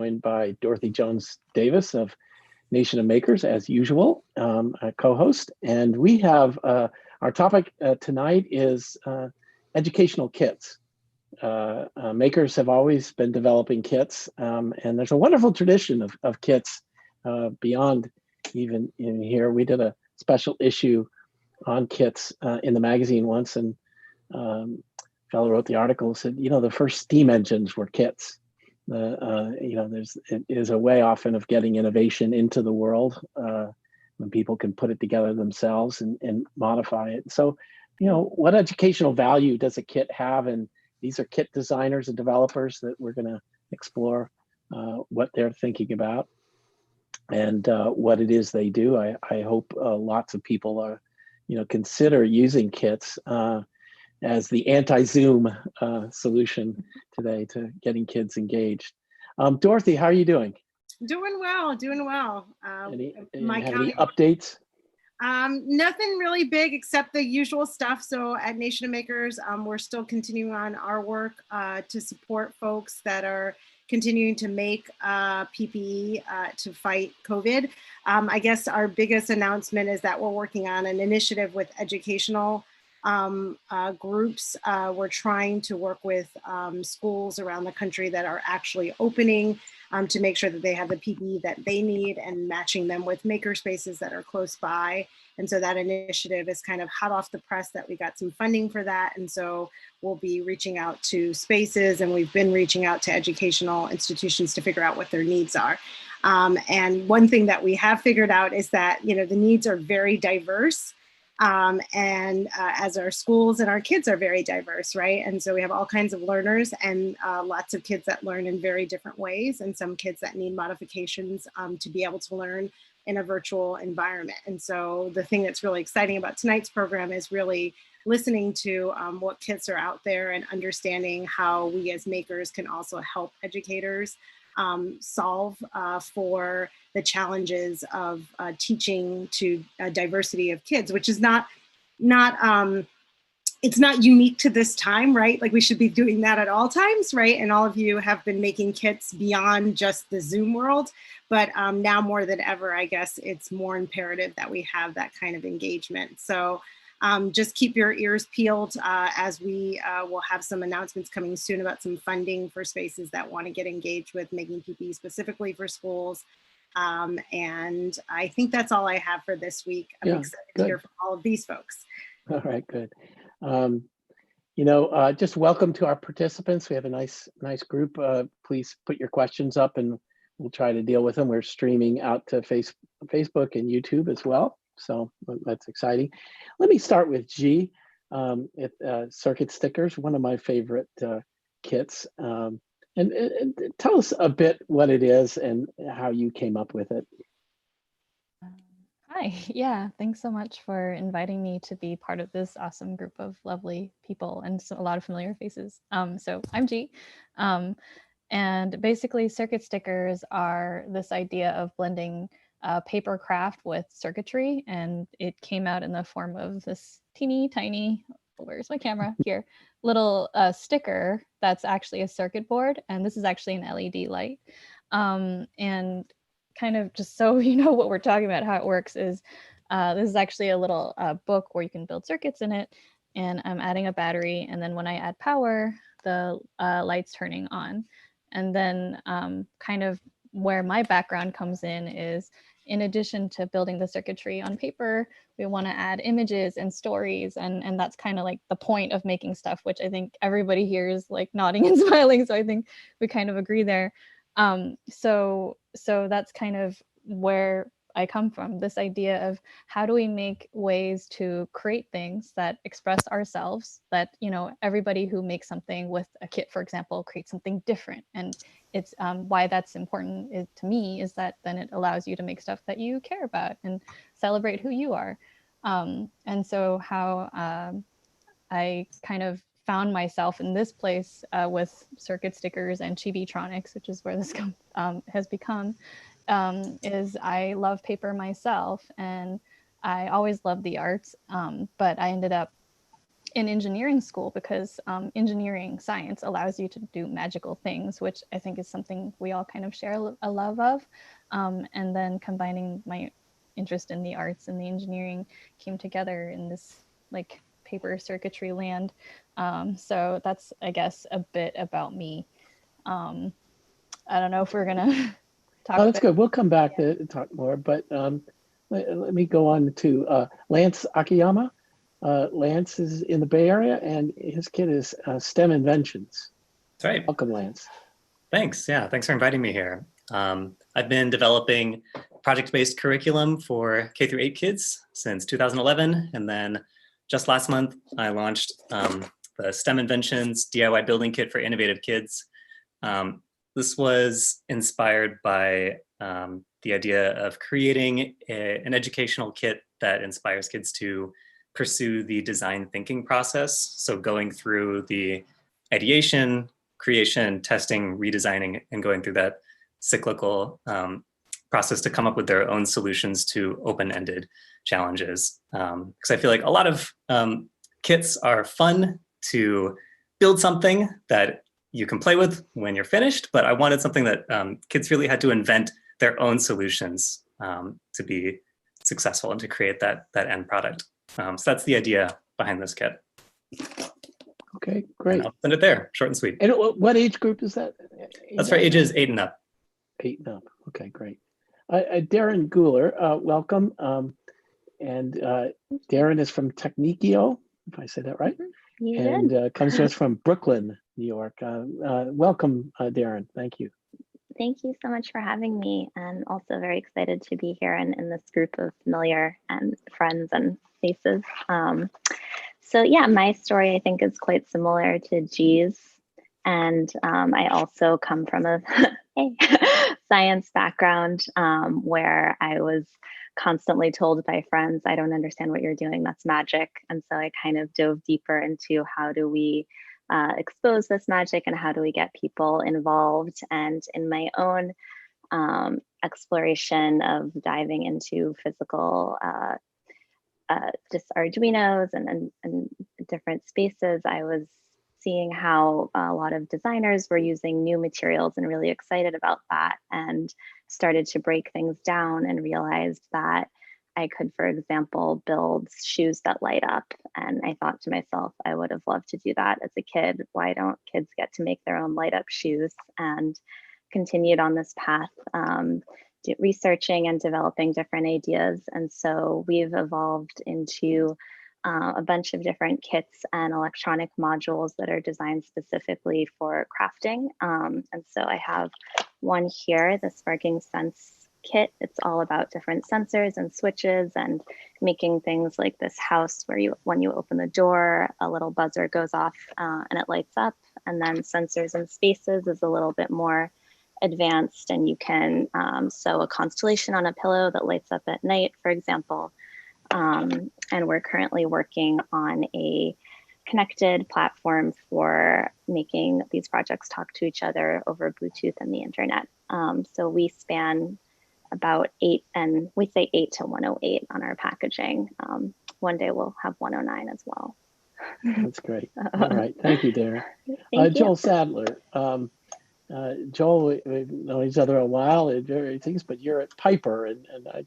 joined by Dorothy Jones Davis of Nation of Makers, as usual, a co-host. And we have our topic tonight is educational kits. Makers have always been developing kits, and there's a wonderful tradition of kits beyond even in here. We did a special issue on kits in the magazine once, and fellow wrote the article, said, the first steam engines were kits. It is a way often of getting innovation into the world when people can put it together themselves and modify it. So, what educational value does a kit have? And these are kit designers and developers that we're going to explore what they're thinking about and what it is they do. I hope lots of people are, consider using kits as the anti-Zoom solution today to getting kids engaged. Dorothy, how are you doing? Doing well. Any updates? Nothing really big except the usual stuff. So at Nation of Makers, we're still continuing on our work to support folks that are continuing to make PPE to fight COVID. I guess our biggest announcement is that we're working on an initiative with educational groups. We're trying to work with schools around the country that are actually opening to make sure that they have the PPE that they need and matching them with maker spaces that are close by. And so that initiative is kind of hot off the press that we got some funding for that. And so we'll be reaching out to spaces, and we've been reaching out to educational institutions to figure out what their needs are. And one thing that we have figured out is that, the needs are very diverse. As our schools and our kids are very diverse, right? And so we have all kinds of learners and lots of kids that learn in very different ways, and some kids that need modifications to be able to learn in a virtual environment. And so the thing that's really exciting about tonight's program is really listening to what kits are out there and understanding how we as makers can also help educators solve for the challenges of teaching to a diversity of kids, which is not it's not unique to this time, right? Like we should be doing that at all times, right? And all of you have been making kits beyond just the Zoom world, but now more than ever, I guess it's more imperative that we have that kind of engagement. So just keep your ears peeled as we will have some announcements coming soon about some funding for spaces that want to get engaged with making PPE specifically for schools. And I think that's all I have for this week. I'm excited to hear from all of these folks. All right, good. Just welcome to our participants. We have a nice group. Please put your questions up and we'll try to deal with them. We're streaming out to Facebook and YouTube as well. So that's exciting. Let me start with G, circuit stickers, one of my favorite kits. And tell us a bit what it is and how you came up with it. Hi, yeah, thanks so much for inviting me to be part of this awesome group of lovely people and a lot of familiar faces. So I'm G, and basically circuit stickers are this idea of blending paper craft with circuitry, and it came out in the form of this teeny tiny, where's my camera? Here, little sticker that's actually a circuit board, and this is actually an LED light. And kind of just so you know what we're talking about, how it works is this is actually a little book where you can build circuits in it, and I'm adding a battery, and then when I add power, the light's turning on. And then kind of where my background comes in is, in addition to building the circuitry on paper, we want to add images and stories, and that's kind of like the point of making stuff, which I think everybody here is like nodding and smiling, so I think we kind of agree there. So that's kind of where I come from, this idea of how do we make ways to create things that express ourselves, that, everybody who makes something with a kit, for example, creates something different. And it's why that's important to me is that then it allows you to make stuff that you care about and celebrate who you are. And so how I kind of found myself in this place with circuit stickers and Chibitronics, which is where this has become, is I love paper myself, and I always loved the arts, but I ended up in engineering school, because engineering science allows you to do magical things, which I think is something we all kind of share a love of. And then combining my interest in the arts and the engineering came together in this like paper circuitry land. So that's, I guess, a bit about me. I don't know if we're gonna talk. Oh, that's good. We'll come back to talk more, but let me go on to Lance Akiyama. Lance is in the Bay Area, and his kit is STEM Inventions. That's right. Welcome, Lance. Thanks. Yeah, thanks for inviting me here. I've been developing project-based curriculum for K through 8 kids since 2011, and then just last month I launched the STEM Inventions DIY building kit for innovative kids. This was inspired by the idea of creating an educational kit that inspires kids to pursue the design thinking process. So going through the ideation, creation, testing, redesigning, and going through that cyclical process to come up with their own solutions to open-ended challenges. Because I feel like a lot of kits are fun to build something that you can play with when you're finished, but I wanted something that kids really had to invent their own solutions to be successful and to create that end product. So that's the idea behind this kit. Okay, great. And I'll send it there, short and sweet. And what age group is that? That's for ages 8 and up. 8 and up. Okay, great. Darren Guler, welcome. And Darren is from Technikio, if I said that right. And comes to us from Brooklyn, New York. Welcome, Darren. Thank you. Thank you so much for having me. And also very excited to be here in this group of familiar and friends and faces. So yeah, my story I think is quite similar to G's. And I also come from a science background where I was constantly told by friends, I don't understand what you're doing, that's magic. And so I kind of dove deeper into how do we expose this magic and how do we get people involved. And in my own exploration of diving into physical just Arduinos and different spaces, I was seeing how a lot of designers were using new materials and really excited about that, and started to break things down and realized that I could, for example, build shoes that light up. And I thought to myself, I would have loved to do that as a kid. Why don't kids get to make their own light up shoes? And continued on this path, researching and developing different ideas. And so we've evolved into a bunch of different kits and electronic modules that are designed specifically for crafting. And so I have one here, the Sparking Sense kit. It's all about different sensors and switches and making things like this house where when you open the door, a little buzzer goes off and it lights up. And then Sensors and Spaces is a little bit more advanced, and you can sew a constellation on a pillow that lights up at night, for example. And we're currently working on a connected platform for making these projects talk to each other over Bluetooth and the internet. So we span about 8, and we say 8 to 108 on our packaging. One day we'll have 109 as well. That's great. All right, thank you, Darren. Thank you. Joel Sadler. Joel, we've known each other a while at various things, but you're at Piper, and I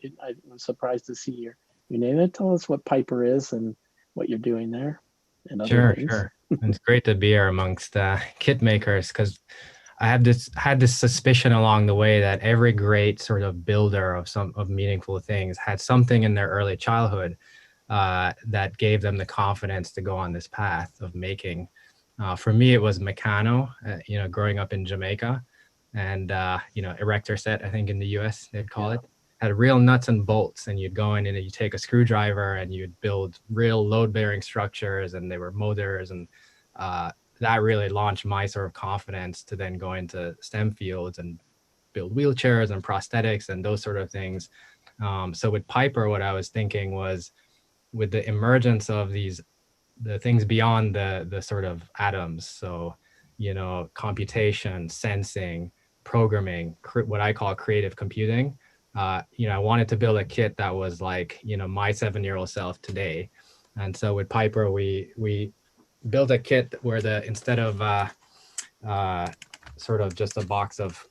was surprised to see your name. Tell us what Piper is and what you're doing there. And other things. Sure. It's great to be here amongst kit makers, because I had this suspicion along the way that every great sort of builder of meaningful things had something in their early childhood that gave them the confidence to go on this path of making. For me, it was Meccano, growing up in Jamaica, and erector set, I think in the US they'd call it, had real nuts and bolts, and you'd go in and you take a screwdriver and you'd build real load-bearing structures, and they were motors, and that really launched my sort of confidence to then go into STEM fields and build wheelchairs and prosthetics and those sort of things. So with Piper, what I was thinking was, with the emergence of the things beyond the sort of atoms, so computation, sensing, programming, what I call creative computing, I wanted to build a kit that was like my 7-year-old self today. And so with Piper, we built a kit where instead of sort of just a box of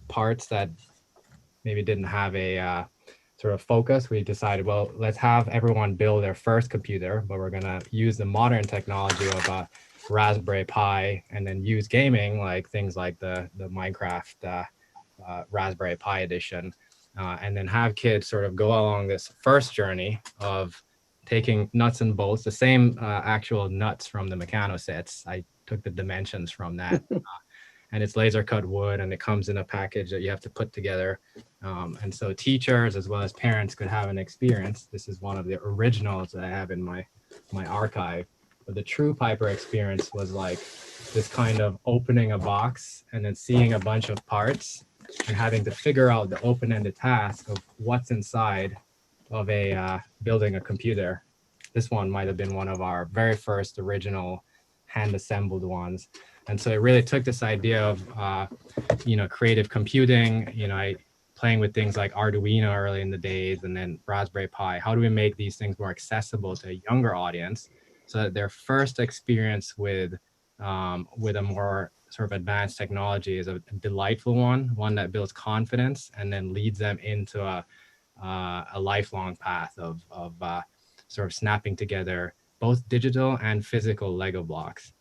parts that maybe didn't have a sort of focus, we decided, well, let's have everyone build their first computer, but we're going to use the modern technology of a Raspberry Pi, and then use gaming, like things like the Minecraft Raspberry Pi edition, and then have kids sort of go along this first journey of taking nuts and bolts, the same actual nuts from the Meccano sets. I took the dimensions from that. And it's laser cut wood, and it comes in a package that you have to put together. And so teachers as well as parents could have an experience. This is one of the originals that I have in my archive. But the true Piper experience was like this kind of opening a box and then seeing a bunch of parts and having to figure out the open-ended task of what's inside of a building a computer. This one might have been one of our very first original hand-assembled ones. And so it really took this idea of, creative computing, playing with things like Arduino early in the days, and then Raspberry Pi. How do we make these things more accessible to a younger audience so that their first experience with a more sort of advanced technology is a delightful one that builds confidence and then leads them into a lifelong path of sort of snapping together both digital and physical Lego blocks.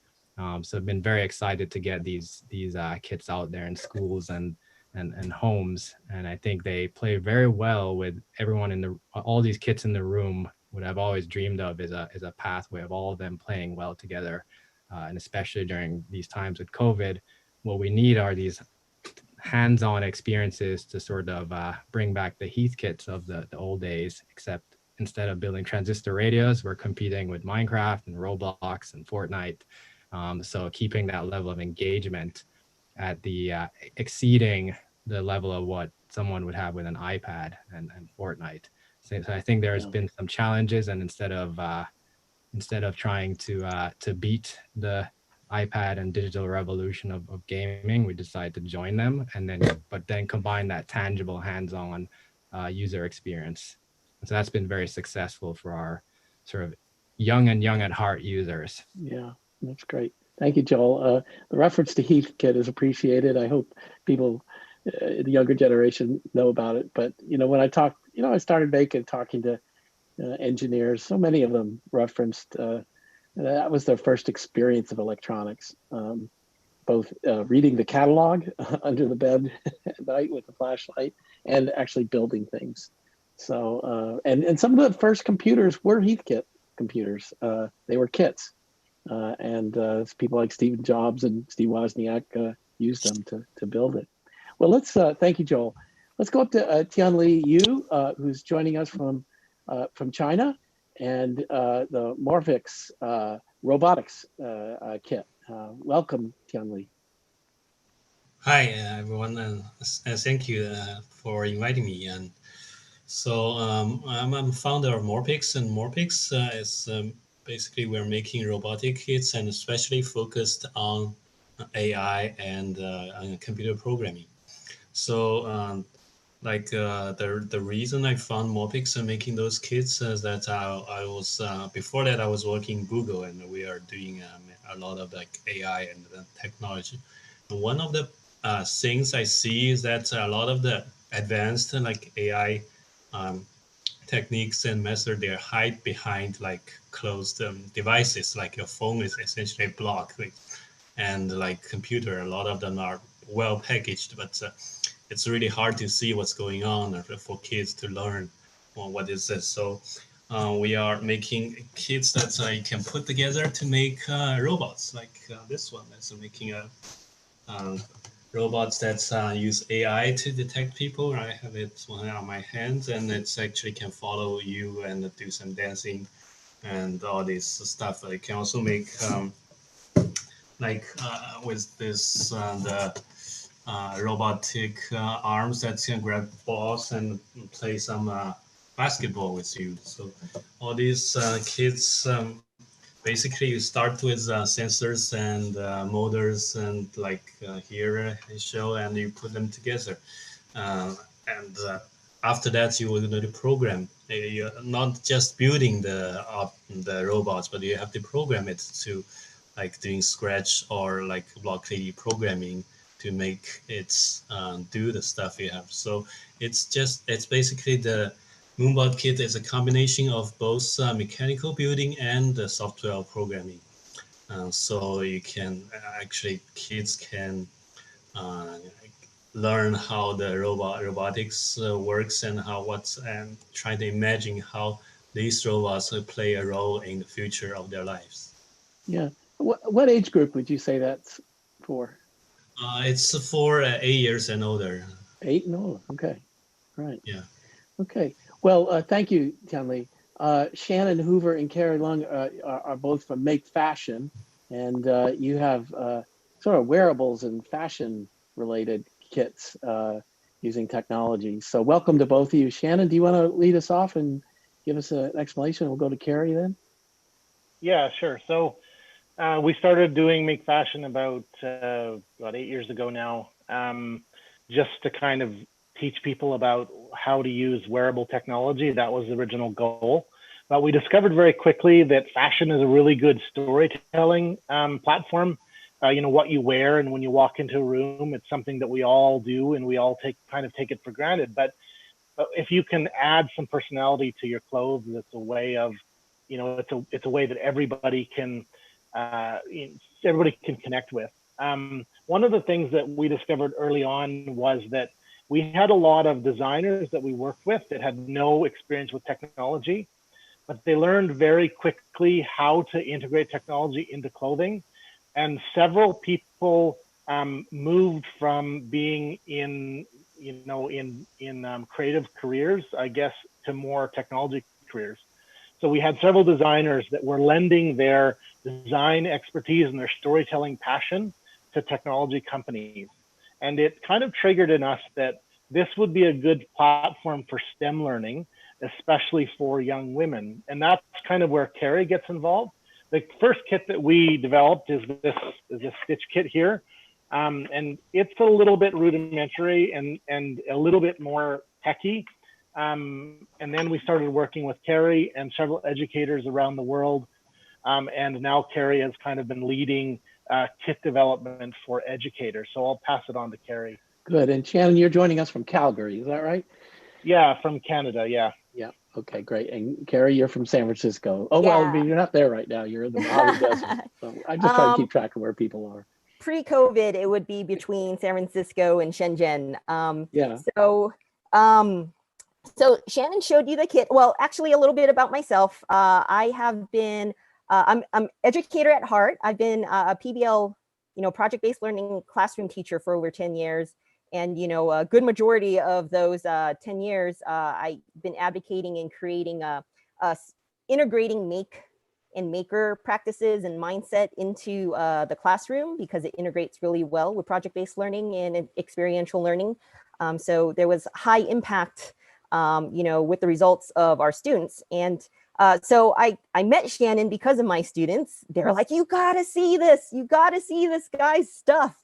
So I've been very excited to get these kits out there in schools and homes, and I think they play very well with everyone all these kits in the room. What I've always dreamed of is a pathway of all of them playing well together, and especially during these times with COVID, what we need are these hands-on experiences to sort of bring back the Heath kits of the old days, except instead of building transistor radios, we're competing with Minecraft and Roblox and Fortnite. So keeping that level of engagement at the exceeding the level of what someone would have with an iPad and Fortnite. So I think there's been some challenges, and instead of trying to beat the iPad and digital revolution of gaming, we decided to join them, but then combine that tangible hands-on user experience. And so that's been very successful for our sort of young at heart users. Yeah, that's great. Thank you, Joel. The reference to Heath kit is appreciated. I hope people, the younger generation, know about it. But when I talk, I started talking to engineers. So many of them referenced that was their first experience of electronics. Both reading the catalog under the bed at night with the flashlight, and actually building things. So and some of the first computers were Heathkit computers. They were kits, and people like Steve Jobs and Steve Wozniak used them to build it. Well, let's thank you, Joel. Let's go up to Tianli Yu, who's joining us from China, and the Morpix robotics kit. Welcome, Tianli. Hi, everyone, and thank you for inviting me. And so I'm a founder of Morpix, and Morpix is basically we're making robotic kits and especially focused on AI and on computer programming. So the reason I found Morpix and making those kits is that I was before that I was working in Google, and we are doing a lot of like AI and technology. And one of the things I see is that a lot of the advanced like AI techniques and methods, they hide behind like closed devices. Like your phone is essentially blocked, and like computer, a lot of them are well packaged, but it's really hard to see what's going on for kids to learn what is this. So we are making kits that you can put together to make robots, like this one. That's making a robots that use AI to detect people. I have it on my hands, and it's actually can follow you and do some dancing and all this stuff. I can also make with this the robotic arms that can grab balls and play some basketball with you. So all these kits, basically you start with sensors and motors, and here I show, and you put them together. And after that, you will need to program. You're not just building the robots, but you have to program it to like doing Scratch or like block 3D programming to make it do the stuff you have. So it's basically the Moonbot kit is a combination of both mechanical building and software programming. So you can actually kids can uh, learn how the robotics works and and try to imagine how these robots will play a role in the future of their lives. Yeah. What age group would you say that's for? It's for 8 years and older. 8 and older. Okay. Right. Yeah. Okay. Well, thank you, Tianli. Shannon Hoover and Carrie Lung are both from Make Fashion, and you have sort of wearables and fashion related kits using technology. So welcome to both of you. Shannon, do you want to lead us off and give us an explanation? We'll go to Carrie then. Yeah, sure. So we started doing Make Fashion about 8 years ago now, just to kind of teach people about how to use wearable technology. That was the original goal. But we discovered very quickly that fashion is a really good storytelling platform. What you wear, and when you walk into a room, it's something that we all do, and we all take it for granted. But if you can add some personality to your clothes, it's a way of, it's a way that everybody can connect with. One of the things that we discovered early on was that we had a lot of designers that we worked with that had no experience with technology, but they learned very quickly how to integrate technology into clothing. And several people moved from being in creative careers, I guess, to more technology careers. So we had several designers that were lending their design expertise and their storytelling passion to technology companies. And it kind of triggered in us that this would be a good platform for STEM learning, especially for young women. And that's kind of where Carrie gets involved. The first kit that we developed is this stitch kit here. And it's a little bit rudimentary and a little bit more techy. And then we started working with Carrie and several educators around the world. And now Carrie has kind of been leading kit development for educators. So I'll pass it on to Carrie. Good. And Shannon, you're joining us from Calgary, is that right? Yeah, from Canada, yeah. Yeah. Okay, great. And Carrie, you're from San Francisco. Oh, well, I mean, you're not there right now. You're in the Mojave Desert. So I'm just trying to keep track of where people are. Pre-COVID, it would be between San Francisco and Shenzhen. Yeah. So Shannon showed you the kit. Well, actually, a little bit about myself. I have been, I'm educator at heart. I've been a PBL, project-based learning classroom teacher for over 10 years. And, a good majority of those 10 years, I've been advocating and creating integrating make and maker practices and mindset into the classroom, because it integrates really well with project-based learning and experiential learning. So there was high impact, with the results of our students. And so I met Shannon because of my students. They're like, you gotta see this. You gotta see this guy's stuff.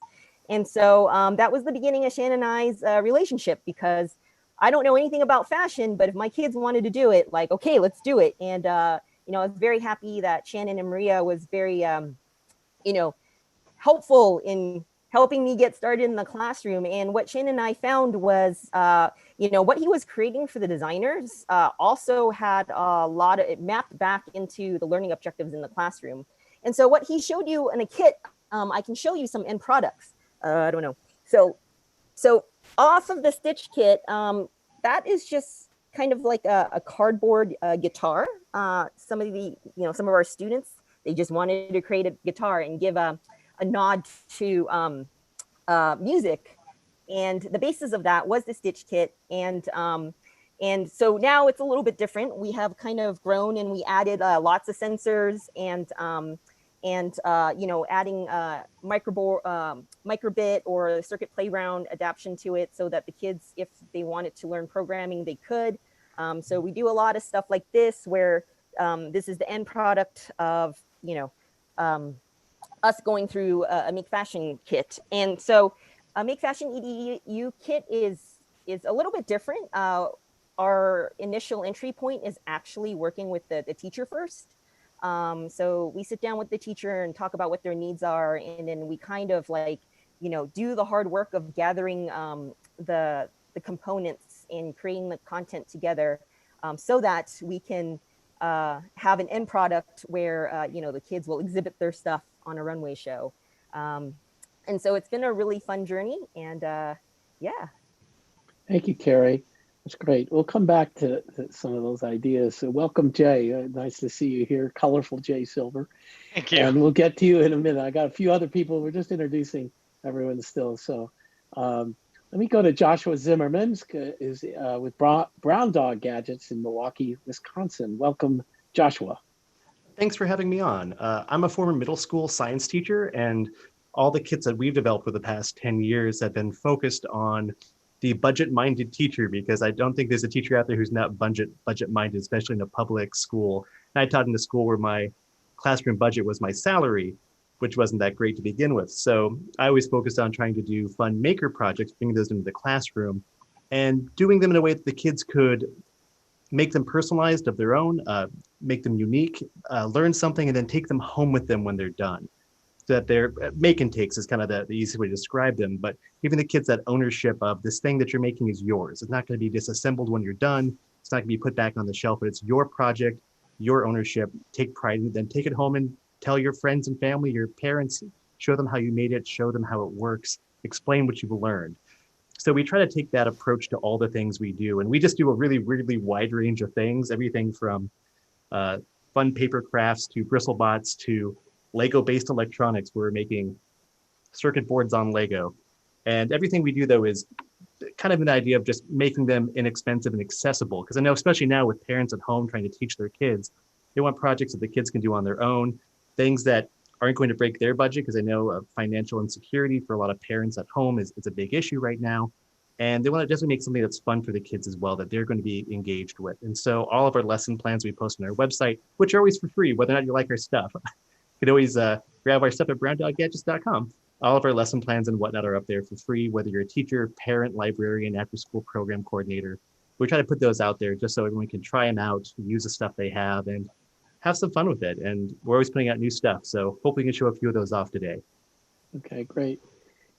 And so that was the beginning of Shannon and I's relationship, because I don't know anything about fashion, but if my kids wanted to do it, like, okay, let's do it. And, I was very happy that Shannon and Maria was very, helpful in helping me get started in the classroom. And what Shannon and I found was, what he was creating for the designers also had a lot of, it mapped back into the learning objectives in the classroom. And so what he showed you in a kit, I can show you some end products. I don't know. So off of the stitch kit, that is just kind of like a cardboard guitar. Some of our students, they just wanted to create a guitar and give a nod to music. And the basis of that was the stitch kit. And so now it's a little bit different. We have kind of grown and we added lots of sensors and adding microbit or circuit playground adaptation to it, so that the kids, if they wanted to learn programming, they could. So we do a lot of stuff like this, where this is the end product of us going through a Make Fashion kit. And so a Make Fashion EDU kit is a little bit different. Our initial entry point is actually working with the teacher first. So we sit down with the teacher and talk about what their needs are, and then we kind of like, do the hard work of gathering the components and creating the content together, so that we can have an end product where the kids will exhibit their stuff on a runway show. And so it's been a really fun journey, and yeah. Thank you, Carrie. That's great. We'll come back to some of those ideas. So welcome, Jay. Nice to see you here. Colorful Jay Silver. Thank you. And we'll get to you in a minute. I got a few other people. We're just introducing everyone still. So let me go to Joshua Zimmerman, is with Brown Dog Gadgets in Milwaukee, Wisconsin. Welcome, Joshua. Thanks for having me on. I'm a former middle school science teacher, and all the kits that we've developed for the past 10 years have been focused on the budget-minded teacher, because I don't think there's a teacher out there who's not budget-minded, especially in a public school. And I taught in a school where my classroom budget was my salary, which wasn't that great to begin with. So I always focused on trying to do fun maker projects, bringing those into the classroom, and doing them in a way that the kids could make them personalized of their own, make them unique, learn something, and then take them home with them when they're done. So that they're make and takes is kind of the easy way to describe them, but giving the kids that ownership of this thing that you're making is yours. It's not going to be disassembled when you're done. It's not going to be put back on the shelf, but it's your project, your ownership. Take pride in it, then take it home and tell your friends and family, your parents, show them how you made it, show them how it works, explain what you've learned. So we try to take that approach to all the things we do. And we just do a really, really wide range of things, everything from fun paper crafts to BristleBots to Lego-based electronics. We're making circuit boards on Lego. And everything we do, though, is kind of an idea of just making them inexpensive and accessible. Because I know, especially now with parents at home trying to teach their kids, they want projects that the kids can do on their own, things that aren't going to break their budget, because I know financial insecurity for a lot of parents at home is a big issue right now. And they want to definitely make something that's fun for the kids as well, that they're going to be engaged with. And so all of our lesson plans we post on our website, which are always for free, whether or not you like our stuff. You can always grab our stuff at browndoggadgets.com. All of our lesson plans and whatnot are up there for free, whether you're a teacher, parent, librarian, after-school program coordinator. We try to put those out there just so everyone can try them out, use the stuff they have, and have some fun with it. And we're always putting out new stuff. So hopefully we can show a few of those off today. Okay, great.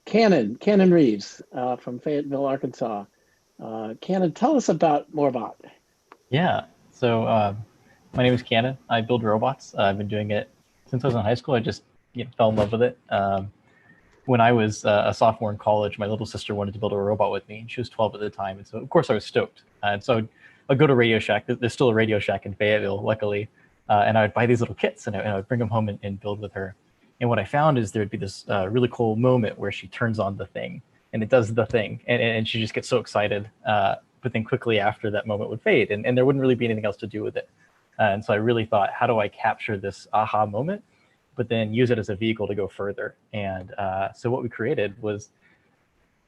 Cannon Reeves from Fayetteville, Arkansas. Cannon, tell us more about. Yeah, so my name is Cannon. I build robots. I've been doing it since I was in high school. I just fell in love with it. When I was a sophomore in college, my little sister wanted to build a robot with me, and she was 12 at the time. And so, of course, I was stoked. And so I'd go to Radio Shack. There's still a Radio Shack in Fayetteville, luckily. And I would buy these little kits, and I would bring them home and build with her. And what I found is there'd be this really cool moment where she turns on the thing, and it does the thing. And she just gets so excited. But then quickly after, that moment would fade, and there wouldn't really be anything else to do with it. And so I really thought, how do I capture this aha moment, but then use it as a vehicle to go further? And so what we created was,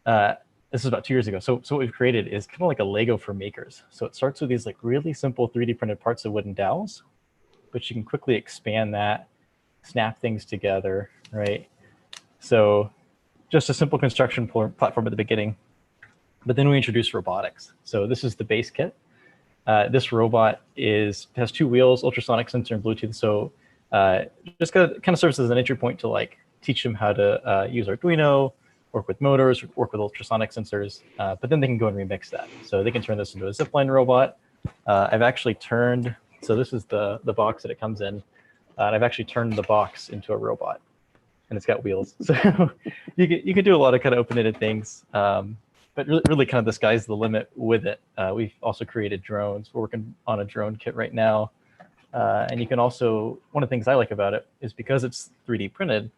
this is about 2 years ago. So what we've created is kind of like a Lego for makers. So it starts with these like really simple 3D printed parts of wooden dowels, but you can quickly expand that, snap things together, right? So just a simple construction platform at the beginning, but then we introduced robotics. So this is the base kit. This robot has 2 wheels, ultrasonic sensor, and Bluetooth. So just kind of serves as an entry point to like teach them how to use Arduino, work with motors, work with ultrasonic sensors, but then they can go and remix that. So they can turn this into a zipline robot. I've actually turned, so this is the box that it comes in, and I've actually turned the box into a robot, and it's got wheels. So you can do a lot of kind of open-ended things. But really kind of the sky's the limit with it. We've also created drones. We're working on a drone kit right now. And you can also, one of the things I like about it is because it's 3D printed,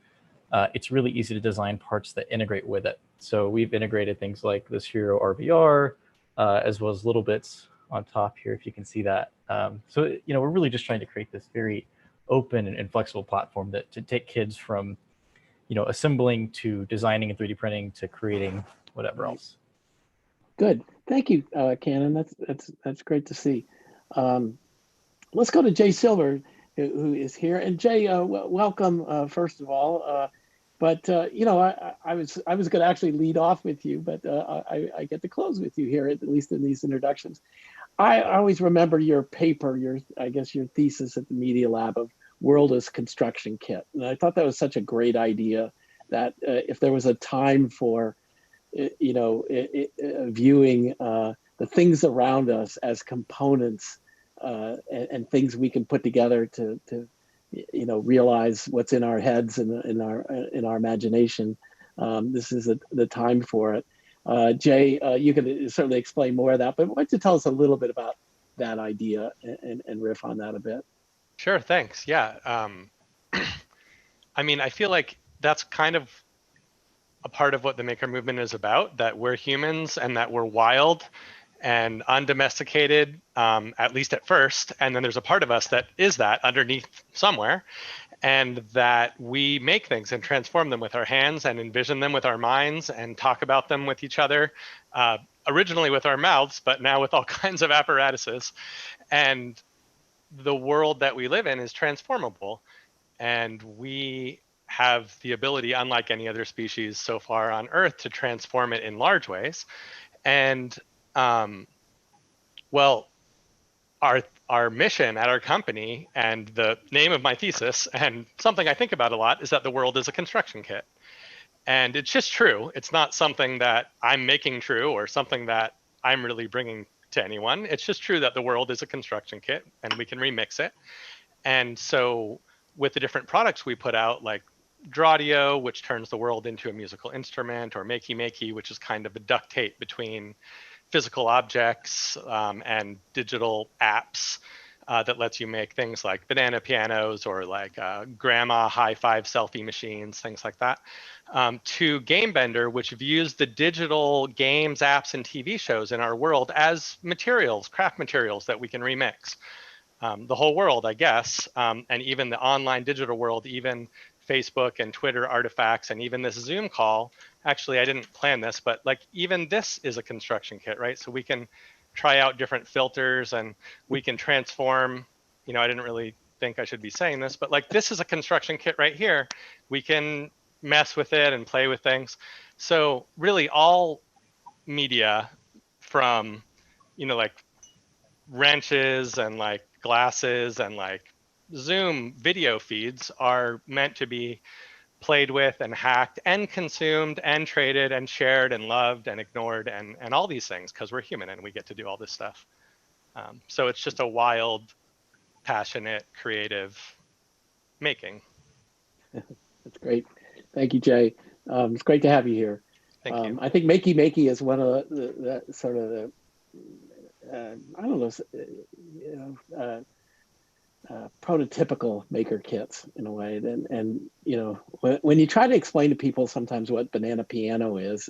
it's really easy to design parts that integrate with it. So we've integrated things like this Hero RVR, as well as little bits on top here, if you can see that. So, we're really just trying to create this very open and flexible platform that to take kids from, assembling to designing and 3D printing to creating whatever else. Good, thank you, Cannon. That's great to see. Let's go to Jay Silver, who is here. And Jay, welcome first of all. But I was going to actually lead off with you, but I get to close with you here, at least in these introductions. I always remember your paper, I guess your thesis at the Media Lab of world as construction kit. And I thought that was such a great idea, that if there was a time for, viewing the things around us as components and things we can put together to realize what's in our heads and in our imagination, this is the time for it. Jay, you can certainly explain more of that, but why don't you tell us a little bit about that idea and riff on that a bit? Sure, thanks. Yeah. I mean, I feel like that's kind of a part of what the maker movement is about, that we're humans and that we're wild and undomesticated, at least at first. And then there's a part of us that is that underneath somewhere, and that we make things and transform them with our hands and envision them with our minds and talk about them with each other, originally with our mouths, but now with all kinds of apparatuses. And the world that we live in is transformable. And we have the ability, unlike any other species so far on Earth, to transform it in large ways. And well, our mission at our company, and the name of my thesis, and something I think about a lot, is that the world is a construction kit. And it's just true. It's not something that I'm making true or something that I'm really bringing to anyone. It's just true that the world is a construction kit and we can remix it. And so with the different products we put out, like Drawdio, which turns the world into a musical instrument, or Makey Makey, which is kind of a duct tape between physical objects and digital apps that lets you make things like banana pianos or like grandma high five selfie machines, things like that, to Game Bender, which views the digital games, apps, and TV shows in our world as materials, craft materials that we can remix. The whole world, I guess, and even the online digital world, even Facebook and Twitter artifacts, and even this Zoom call. Actually, I didn't plan this, but like even this is a construction kit, right? So we can try out different filters and we can transform, I didn't really think I should be saying this, but like this is a construction kit right here. We can mess with it and play with things. So really all media, from, like wrenches and like glasses and like Zoom video feeds, are meant to be played with and hacked and consumed and traded and shared and loved and ignored and all these things, because we're human and we get to do all this stuff. So it's just a wild, passionate, creative making. That's great. Thank you, Jay. It's great to have you here. Thank you. I think Makey Makey is one of the sort of the, I don't know, prototypical maker kits in a way. And when you try to explain to people sometimes what banana piano is,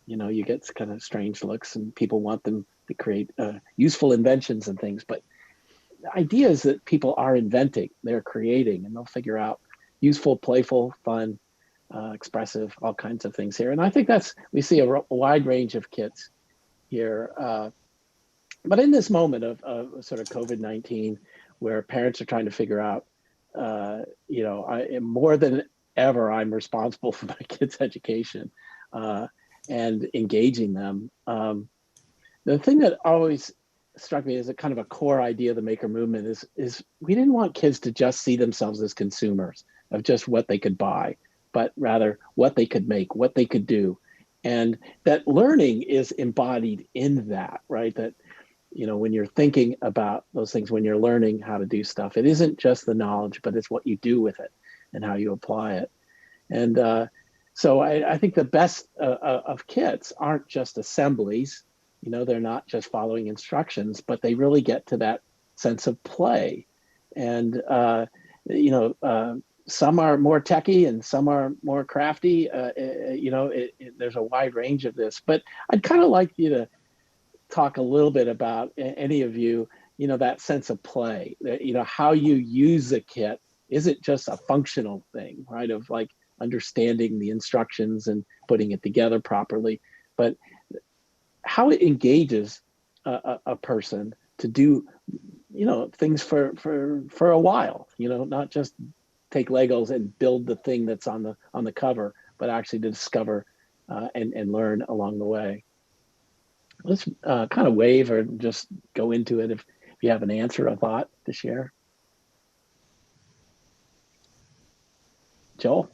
you get kind of strange looks, and people want them to create useful inventions and things. But the idea is that people are inventing, they're creating, and they'll figure out useful, playful, fun, expressive, all kinds of things here. And I think we see a wide range of kits here. But in this moment of sort of COVID-19, where parents are trying to figure out, more than ever, I'm responsible for my kids' education and engaging them. The thing that always struck me as a kind of a core idea of the maker movement is we didn't want kids to just see themselves as consumers of just what they could buy, but rather what they could make, what they could do. And that learning is embodied in that, right? That, when you're thinking about those things, when you're learning how to do stuff, it isn't just the knowledge, but it's what you do with it and how you apply it. And so I think the best of kits aren't just assemblies, they're not just following instructions, but they really get to that sense of play. And, some are more techy and some are more crafty. There's a wide range of this, but I'd kind of like you to talk a little bit about, any of you, that sense of play, how you use a kit. Is it just a functional thing, right? Of like understanding the instructions and putting it together properly, but how it engages a person to do, things for a while, not just take Legos and build the thing that's on the cover, but actually to discover and learn along the way. Let's kind of wave or just go into it if you have an answer, a thought to share. Joel?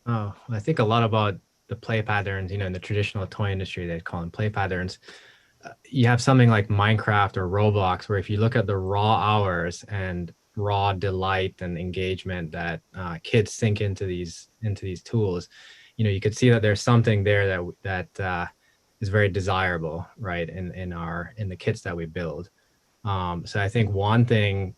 Oh, I think a lot about the play patterns, in the traditional toy industry, they call them play patterns. You have something like Minecraft or Roblox, where if you look at the raw hours and raw delight and engagement that kids sink into these tools, you could see that there's something there that is very desirable, right, in the kits that we build. So I think one thing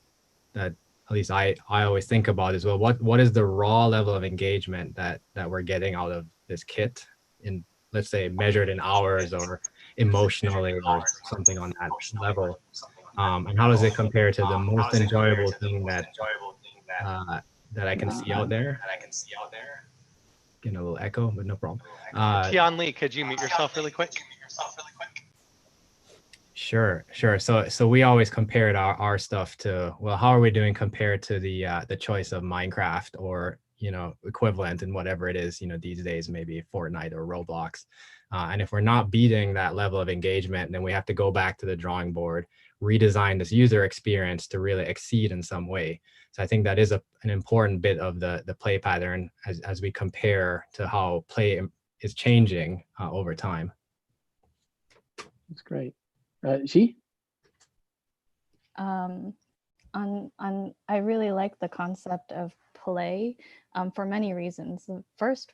that at least I always think about is, well, what is the raw level of engagement that we're getting out of this kit, in, let's say, measured in hours or emotionally or something on that level, and how does it compare to the most enjoyable thing that I can see out there? Getting a little echo, but no problem. Tian Lee, could you mute yourself really quick? Sure. So we always compared our stuff to, well, how are we doing compared to the choice of Minecraft or equivalent and whatever it is, these days, maybe Fortnite or Roblox. And if we're not beating that level of engagement, then we have to go back to the drawing board, redesign this user experience to really exceed in some way. So I think that is an important bit of the play pattern as we compare to how play is changing over time. That's great. Xi? I really like the concept of play for many reasons. The first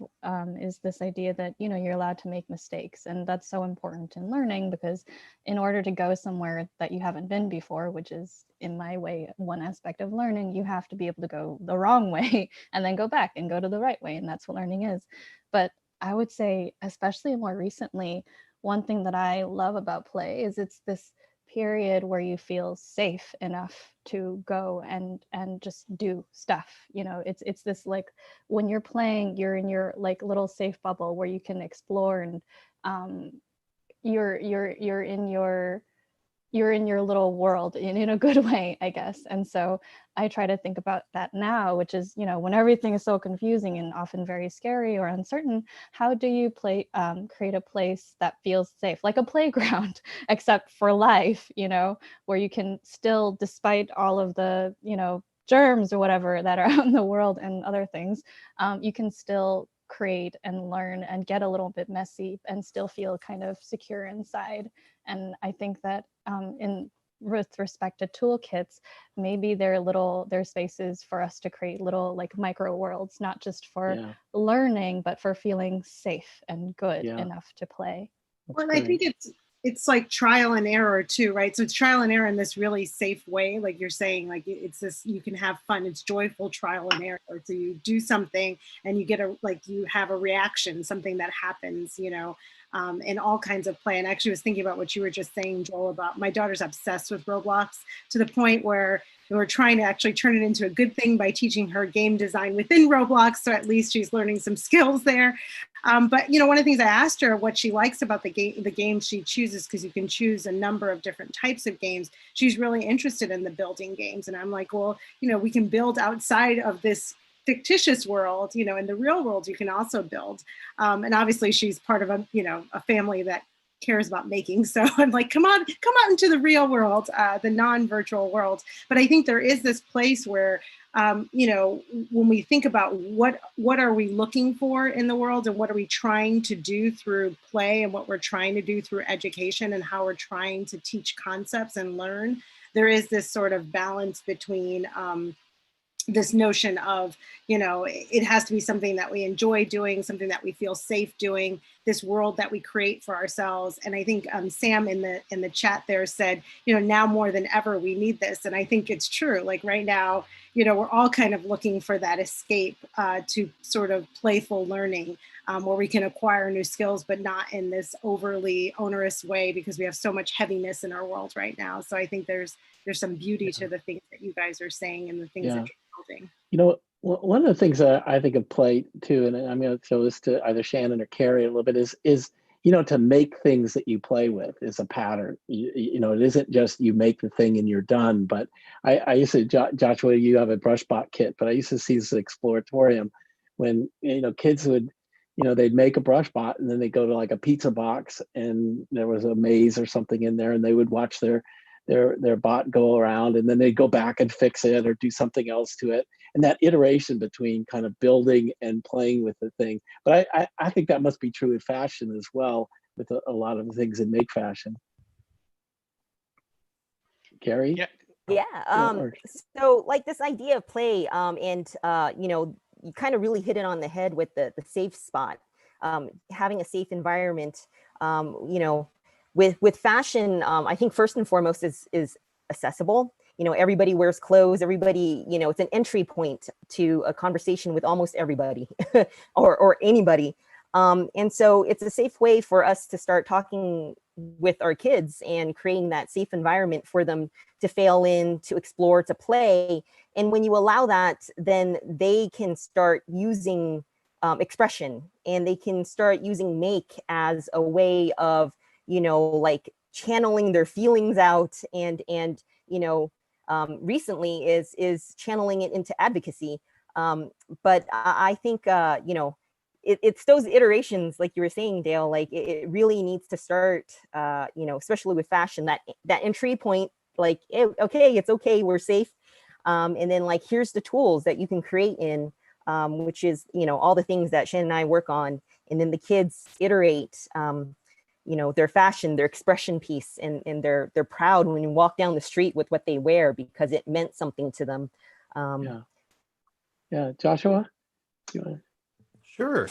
is this idea that you're allowed to make mistakes, and that's so important in learning, because in order to go somewhere that you haven't been before, which is in my way one aspect of learning, you have to be able to go the wrong way and then go back and go to the right way, and that's what learning is. But I would say, especially more recently, one thing that I love about play is it's this period where you feel safe enough to go and just do stuff. It's this, like, when you're playing, you're in your like little safe bubble where you can explore, and you're in your little world in a good way, I guess. And so I try to think about that now, which is, when everything is so confusing and often very scary or uncertain, how do you create a place that feels safe, like a playground, except for life, where you can still, despite all of the, germs or whatever that are out in the world and other things, you can still create and learn and get a little bit messy and still feel kind of secure inside. And I think that with respect to toolkits, maybe they're spaces for us to create little like micro worlds, not just for learning, but for feeling safe and good enough to play. Well, I think it's like trial and error too, right? So it's trial and error in this really safe way, like you're saying, like it's this, you can have fun, it's joyful trial and error. So you do something and you have a reaction, something that happens, in all kinds of play. And I actually was thinking about what you were just saying, Joel, about my daughter's obsessed with Roblox to the point where we're trying to actually turn it into a good thing by teaching her game design within Roblox. So at least she's learning some skills there. But one of the things I asked her what she likes about the game she chooses, because you can choose a number of different types of games. She's really interested in the building games. And I'm like, well, we can build outside of this fictitious world, in the real world, you can also build. And obviously she's part of a family that cares about making. So I'm like, come out into the real world, the non-virtual world. But I think there is this place where, when we think about what are we looking for in the world and what are we trying to do through play and what we're trying to do through education and how we're trying to teach concepts and learn, there is this sort of balance between this notion of, it has to be something that we enjoy doing, something that we feel safe doing, this world that we create for ourselves. And I think Sam in the chat there said, now more than ever, we need this. And I think it's true. Like right now, we're all kind of looking for that escape to sort of playful learning where we can acquire new skills, but not in this overly onerous way, because we have so much heaviness in our world right now. So I think there's some beauty to the things that you guys are saying and the things that you're building. One of the things that I think of play too, and I'm going to show this to either Shannon or Carrie a little bit, is to make things that you play with is a pattern. It isn't just you make the thing and you're done. But I used to, Joshua, you have a brush bot kit, but I used to see this exploratorium when kids would, they'd make a brush bot and then they go to like a pizza box and there was a maze or something in there, and they would watch their bot go around, and then they'd go back and fix it or do something else to it. and that iteration between kind of building and playing with the thing. But I think that must be true in fashion as well, with a lot of the things that make fashion. Carrie? Yeah. Yeah. So like this idea of play, and you know, you kind of really hit it on the head with the safe spot, having a safe environment. You know, with fashion, I think first and foremost is accessible. You know, everybody wears clothes. Everybody, you know, it's an entry point to a conversation with almost everybody, or anybody. And so it's a safe way for us to start talking with our kids and creating that safe environment for them to fail in, to explore, to play. And when you allow that, then they can start using expression, and they can start using make as a way of, you know, like channeling their feelings out, and you know, recently is channeling it into advocacy. But I think you know, it's those iterations, like you were saying, Dale, like it really needs to start, you know, especially with fashion, that entry point, like, okay, it's okay, we're safe. And then like, here's the tools that you can create in, which is, you know, all the things that Shannon and I work on. And then the kids iterate, you know, their fashion, their expression piece, and they're proud when you walk down the street with what they wear because it meant something to them. Yeah, Joshua? Sure.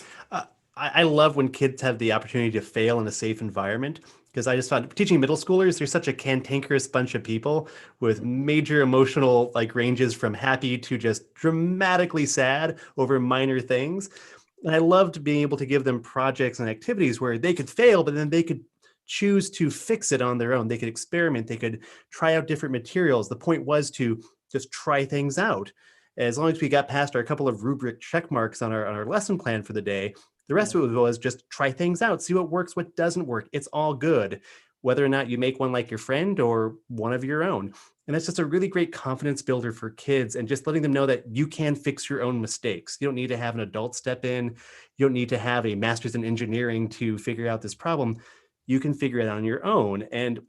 I love when kids have the opportunity to fail in a safe environment, because I just found teaching middle schoolers, they're such a cantankerous bunch of people with major emotional like ranges from happy to just dramatically sad over minor things. And I loved being able to give them projects and activities where they could fail, but then they could choose to fix it on their own. They could experiment, they could try out different materials. The point was to just try things out. As long as we got past our couple of rubric check marks on our lesson plan for the day, the rest of it was just try things out, see what works, what doesn't work. It's all good, whether or not you make one like your friend or one of your own. And it's just a really great confidence builder for kids, and just letting them know that you can fix your own mistakes. You don't need to have an adult step in. You don't need to have a master's in engineering to figure out this problem. You can figure it out on your own. And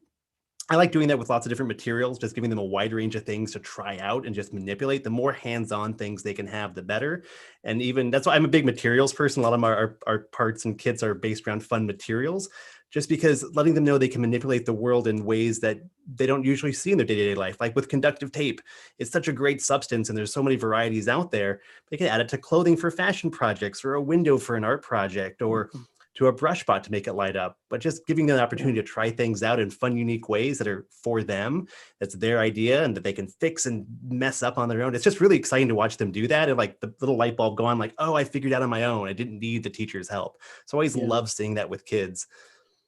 I like doing that with lots of different materials, just giving them a wide range of things to try out and just manipulate. The more hands-on things they can have, the better. And even that's why I'm a big materials person. A lot of our parts and kits are based around fun materials, just because letting them know they can manipulate the world in ways that they don't usually see in their day-to-day life. Like with conductive tape, it's such a great substance and there's so many varieties out there. They can add it to clothing for fashion projects, or a window for an art project, or to a brush spot to make it light up. But just giving them the opportunity to try things out in fun, unique ways that are for them, that's their idea, and that they can fix and mess up on their own. It's just really exciting to watch them do that. And like the little light bulb go on, like, oh, I figured out on my own. I didn't need the teacher's help. So I always love seeing that with kids.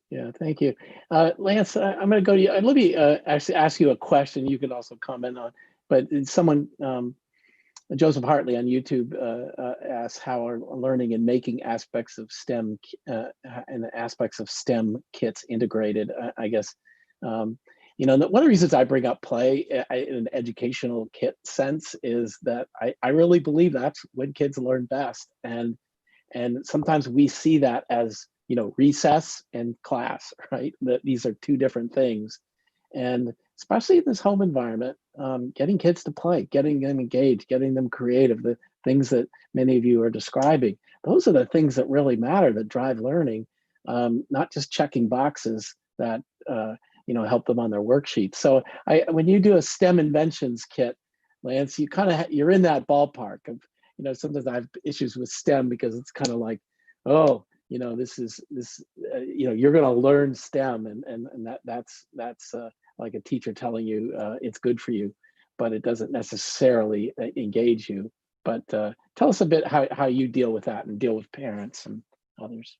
Yeah, thank you. Lance, I'm going to go to you. Let me actually ask you a question you could also comment on. But someone, Joseph Hartley on YouTube asks how are learning and making aspects of STEM and the aspects of STEM kits integrated. I guess, you know, one of the reasons I bring up play in an educational kit sense is that I really believe that's when kids learn best. And sometimes we see that as, you know, recess and class, right? That these are two different things. And especially in this home environment, getting kids to play, getting them engaged, getting them creative, the things that many of you are describing, those are the things that really matter, that drive learning, not just checking boxes that, you know, help them on their worksheets. So when you do a STEM Inventions kit, Lance, you kind of, you're in that ballpark of, you know, sometimes I have issues with STEM because it's kind of like, oh, you know, you know, you're going to learn STEM, and that's like a teacher telling you it's good for you, but it doesn't necessarily engage you. But tell us a bit how you deal with that and deal with parents and others.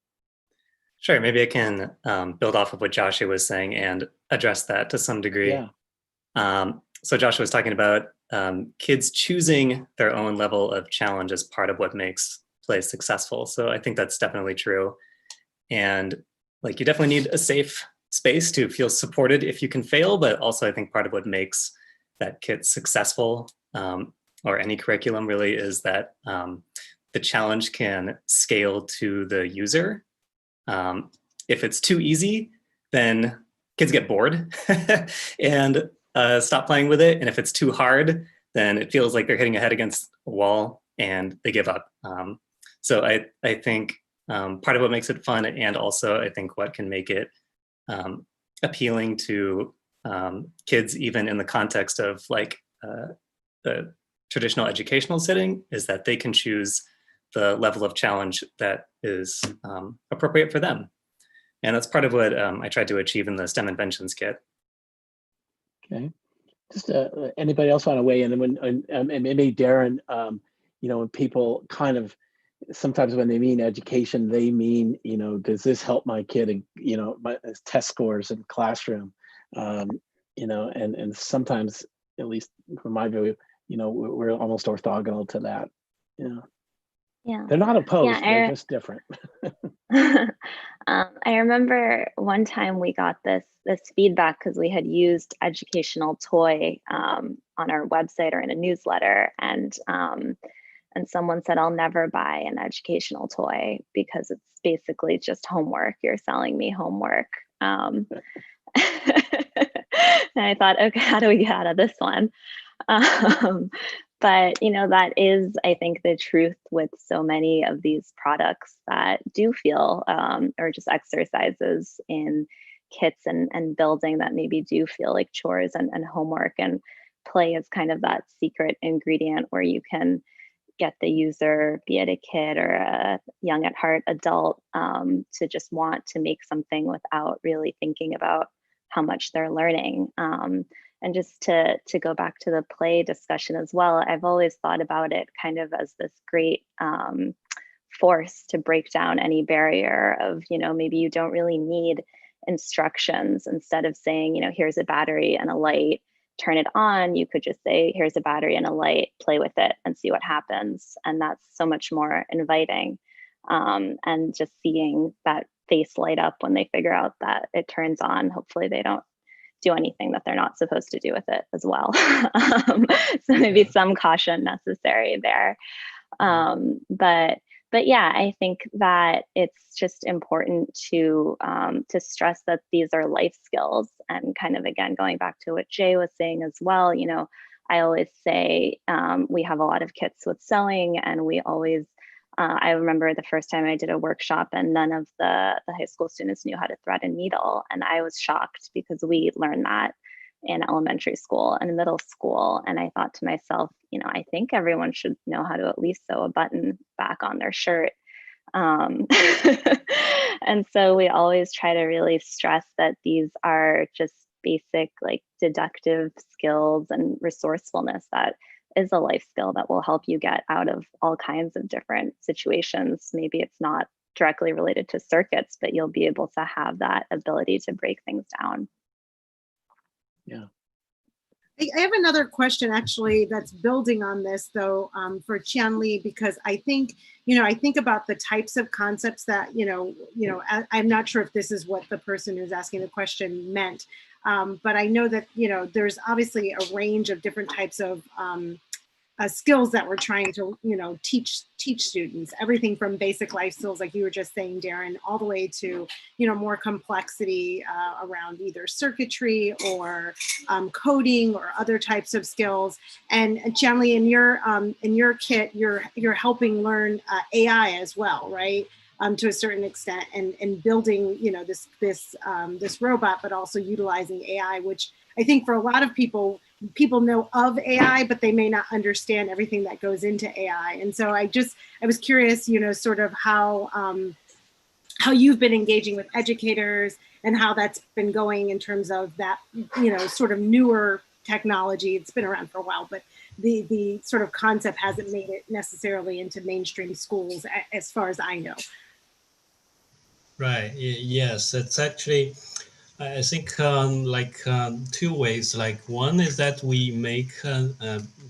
Sure, maybe I can build off of what Joshua was saying and address that to some degree. Yeah. So Joshua was talking about kids choosing their own level of challenge as part of what makes play successful. So I think that's definitely true. And like, you definitely need a safe space to feel supported if you can fail, but also I think part of what makes that kit successful, or any curriculum really, is that the challenge can scale to the user. If it's too easy, then kids get bored and stop playing with it. And if it's too hard, then it feels like they're hitting a head against a wall and they give up. So I think part of what makes it fun, and also I think what can make it appealing to kids, even in the context of like the traditional educational setting, is that they can choose the level of challenge that is appropriate for them. And that's part of what I tried to achieve in the STEM Inventions kit. Okay. Just anybody else want to weigh in? And maybe Darren, you know, when people kind of, sometimes when they mean education, they mean, you know, does this help my kid, you know, my test scores in the classroom? You know, and sometimes, at least from my view, you know, we're almost orthogonal to that. You know, Yeah. they're not opposed, Yeah, they're just different. I remember one time we got this feedback because we had used educational toy on our website or in a newsletter, and someone said, "I'll never buy an educational toy because it's basically just homework. You're selling me homework." And I thought, okay, how do we get out of this one? But you know, that is, I think, the truth with so many of these products that do feel or just exercises in kits and building that maybe do feel like chores and homework, and play is kind of that secret ingredient where you can get the user, be it a kid or a young at heart adult, to just want to make something without really thinking about how much they're learning. And just to go back to the play discussion as well, I've always thought about it kind of as this great force to break down any barrier of, you know, maybe you don't really need instructions. Instead of saying, you know, here's a battery and a light, turn it on, you could just say, here's a battery and a light, play with it and see what happens. And that's so much more inviting. And just seeing that face light up when they figure out that it turns on, hopefully they don't do anything that they're not supposed to do with it as well. So maybe some caution necessary there. But yeah, I think that it's just important to stress that these are life skills, and kind of, again, going back to what Jay was saying as well, you know, I always say we have a lot of kits with sewing, and we always, I remember the first time I did a workshop and none of the high school students knew how to thread a needle. And I was shocked because we learned that in elementary school and middle school. And I thought to myself, you know, I think everyone should know how to at least sew a button back on their shirt. And so we always try to really stress that these are just basic, like, deductive skills and resourcefulness that is a life skill that will help you get out of all kinds of different situations. Maybe it's not directly related to circuits, but you'll be able to have that ability to break things down. Yeah. I have another question actually that's building on this though, for Qianli, because I think, you know, I think about the types of concepts that, I'm not sure if this is what the person who's asking the question meant, but I know that, you know, there's obviously a range of different types of skills that we're trying to, you know, teach students, everything from basic life skills, like you were just saying, Darren, all the way to, you know, more complexity around either circuitry or coding or other types of skills. And Qianli, in your kit, you're helping learn AI as well, right? To a certain extent, and building, you know, this robot, but also utilizing AI, which I think for a lot of people know of AI, but they may not understand everything that goes into AI. And so I was curious, you know, sort of how you've been engaging with educators and how that's been going in terms of that, you know, sort of newer technology. It's been around for a while, but the sort of concept hasn't made it necessarily into mainstream schools as far as I know. Right. Yes, it's actually, I think, two ways. Like, one is that we make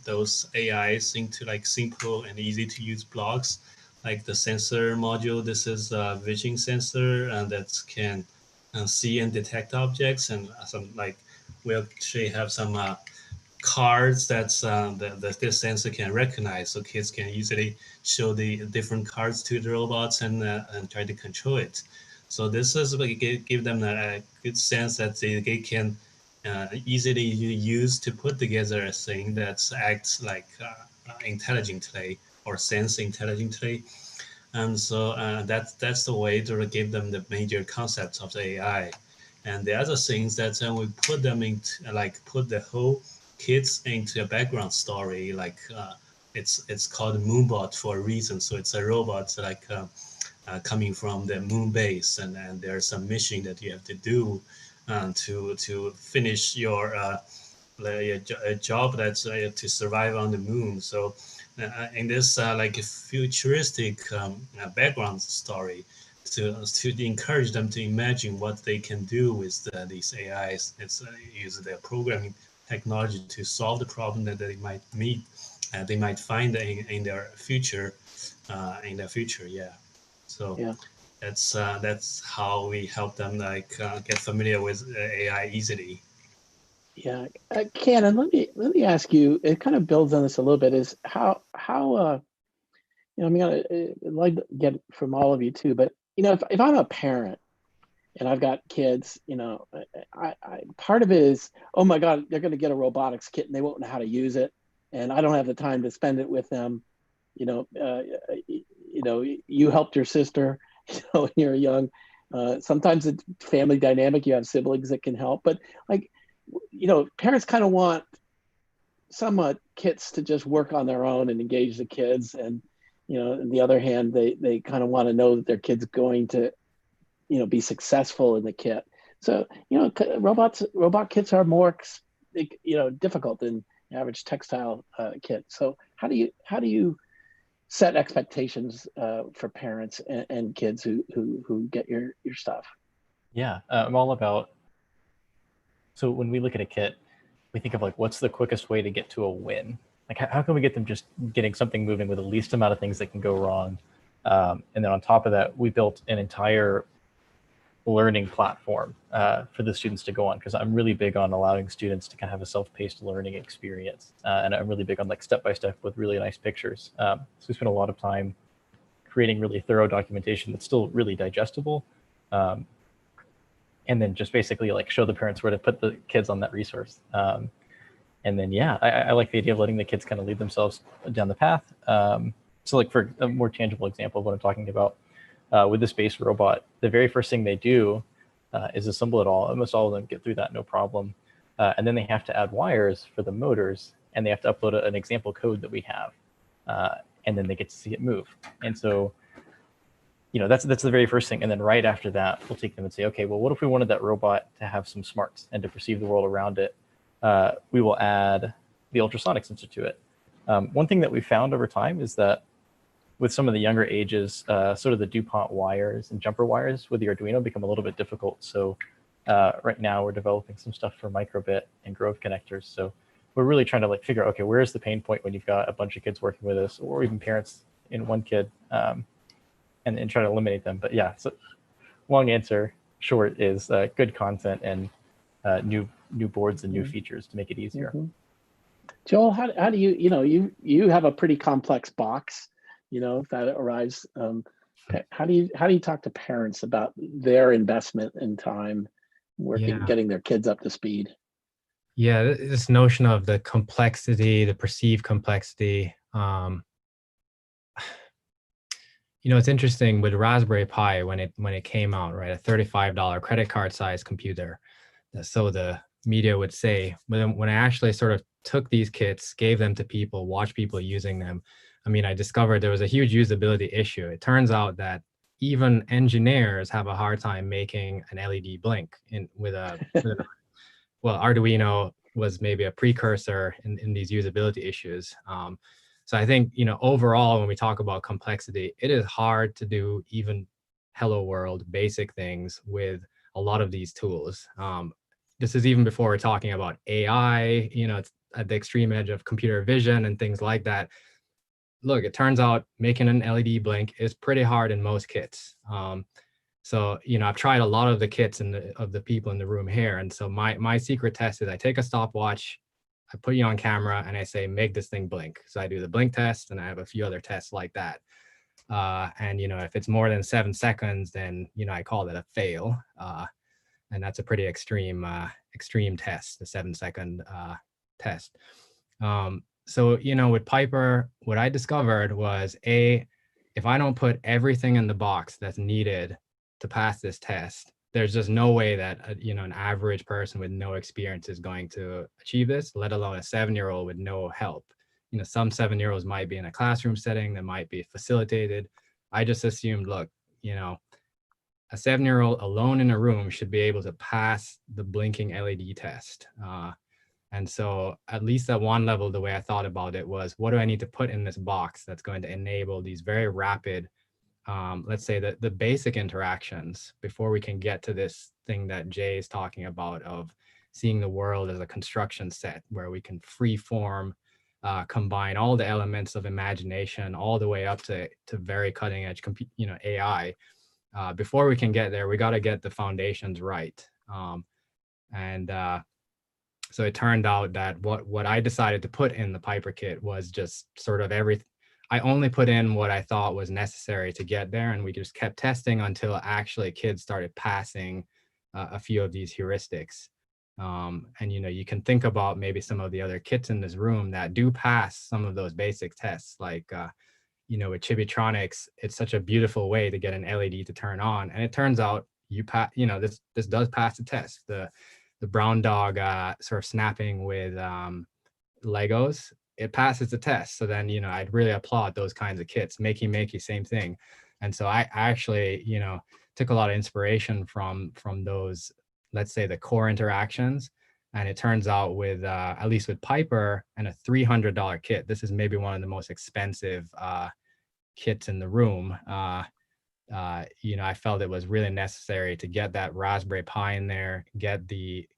those AIs into like simple and easy to use blocks, like the sensor module. This is a vision sensor, and that can see and detect objects, and some, like, we actually have some cards that's this sensor can recognize, so kids can easily show the different cards to the robots and try to control it. So this is like give them a good sense that they can easily used to put together a thing that acts like intelligently or sense intelligently. And so that's the way to give them the major concepts of the AI. And the other things that we put them into, like put the whole kids into a background story, like it's called Moonbot for a reason. So it's a robot like coming from the moon base, and there's some mission that you have to do to finish your a job that's to survive on the moon. So in this like futuristic background story, to encourage them to imagine what they can do with these AIs, it's use their programming technology to solve the problem that they might meet, they might find in their future, yeah. So Yeah. that's how we help them like get familiar with AI easily. Yeah, Cannon, let me ask you. It kind of builds on this a little bit. Is how I'm gonna like to get from all of you too. But if I'm a parent and I've got kids, I part of it is, oh my God, they're going to get a robotics kit and they won't know how to use it, and I don't have the time to spend it with them. You helped your sister, when you're young. Sometimes it's family dynamic. You have siblings that can help, but like, parents kind of want some kits to just work on their own and engage the kids, and on the other hand, they kind of want to know that their kid's going to be successful in the kit. So robot kits are more difficult than average textile kit. So how do you set expectations for parents and kids who get your stuff? Yeah, I'm all about. So when we look at a kit, we think of like, what's the quickest way to get to a win? Like, how can we get them just getting something moving with the least amount of things that can go wrong? And then on top of that, we built an entire learning platform for the students to go on, because I'm really big on allowing students to kind of have a self-paced learning experience. And I'm really big on like step-by-step with really nice pictures. So we spent a lot of time creating really thorough documentation that's still really digestible. And then just basically like show the parents where to put the kids on that resource. And then, yeah, I like the idea of letting the kids kind of lead themselves down the path. So like for a more tangible example of what I'm talking about, with the space robot, the very first thing they do is assemble it all. Almost all of them get through that, no problem. And then they have to add wires for the motors, and they have to upload an example code that we have. And then they get to see it move. And so, that's the very first thing. And then right after that, we'll take them and say, okay, well, what if we wanted that robot to have some smarts and to perceive the world around it? We will add the ultrasonic sensor to it. One thing that we found over time is that with some of the younger ages, sort of the DuPont wires and jumper wires with the Arduino become a little bit difficult. So right now we're developing some stuff for microbit and Grove connectors. So we're really trying to like figure out, okay, where's the pain point when you've got a bunch of kids working with us, or even parents in one kid, and try to eliminate them. But yeah, so long answer short is good content and new boards and new features to make it easier. Mm-hmm. Joel, how do you have a pretty complex box, that arrives. How do you talk to parents about their investment in time getting their kids up to speed? Yeah, this notion of the complexity, the perceived complexity. It's interesting with Raspberry Pi when it came out, right? A $35 credit card size computer. So the media would say, when I actually sort of took these kits, gave them to people, watched people using them, I discovered there was a huge usability issue. It turns out that even engineers have a hard time making an LED blink with well, Arduino was maybe a precursor in these usability issues. So I think, overall, when we talk about complexity, it is hard to do even hello world basic things with a lot of these tools. This is even before we're talking about AI, it's at the extreme edge of computer vision and things like that. Look, it turns out making an LED blink is pretty hard in most kits. So, I've tried a lot of the kits of the people in the room here. And so my secret test is I take a stopwatch, I put you on camera, and I say, make this thing blink. So I do the blink test, and I have a few other tests like that. And, if it's more than 7 seconds, then, I call that a fail. and that's a pretty extreme test, the 7-second test. So, you know, with Piper, what I discovered was if I don't put everything in the box that's needed to pass this test, there's just no way that, you know, an average person with no experience is going to achieve this, let alone a 7-year-old with no help. You know, some 7-year-olds might be in a classroom setting that might be facilitated. I just assumed, look, you know, a 7-year-old alone in a room should be able to pass the blinking LED test. And so at least at one level, the way I thought about it was, what do I need to put in this box that's going to enable these very rapid, let's say the basic interactions before we can get to this thing that Jay is talking about of seeing the world as a construction set where we can free form, combine all the elements of imagination all the way up to very cutting edge, you know, AI. Before we can get there, we got to get the foundations right. So it turned out that what I decided to put in the Piper kit was just sort of I only put in what I thought was necessary to get there, and we just kept testing until actually kids started passing a few of these heuristics. And you know, you can think about maybe some of the other kits in this room that do pass some of those basic tests, like you know, with Chibitronics, it's such a beautiful way to get an LED to turn on, and it turns out you know, this does pass the test. The brown dog sort of snapping with Legos, it passes the test. So then, you know, I'd really applaud those kinds of kits. Makey, same thing. And so I actually, you know, took a lot of inspiration from those, let's say, the core interactions. And it turns out with, at least with Piper and a $300 kit, this is maybe one of the most expensive kits in the room. You know, I felt it was really necessary to get that Raspberry Pi in there, get the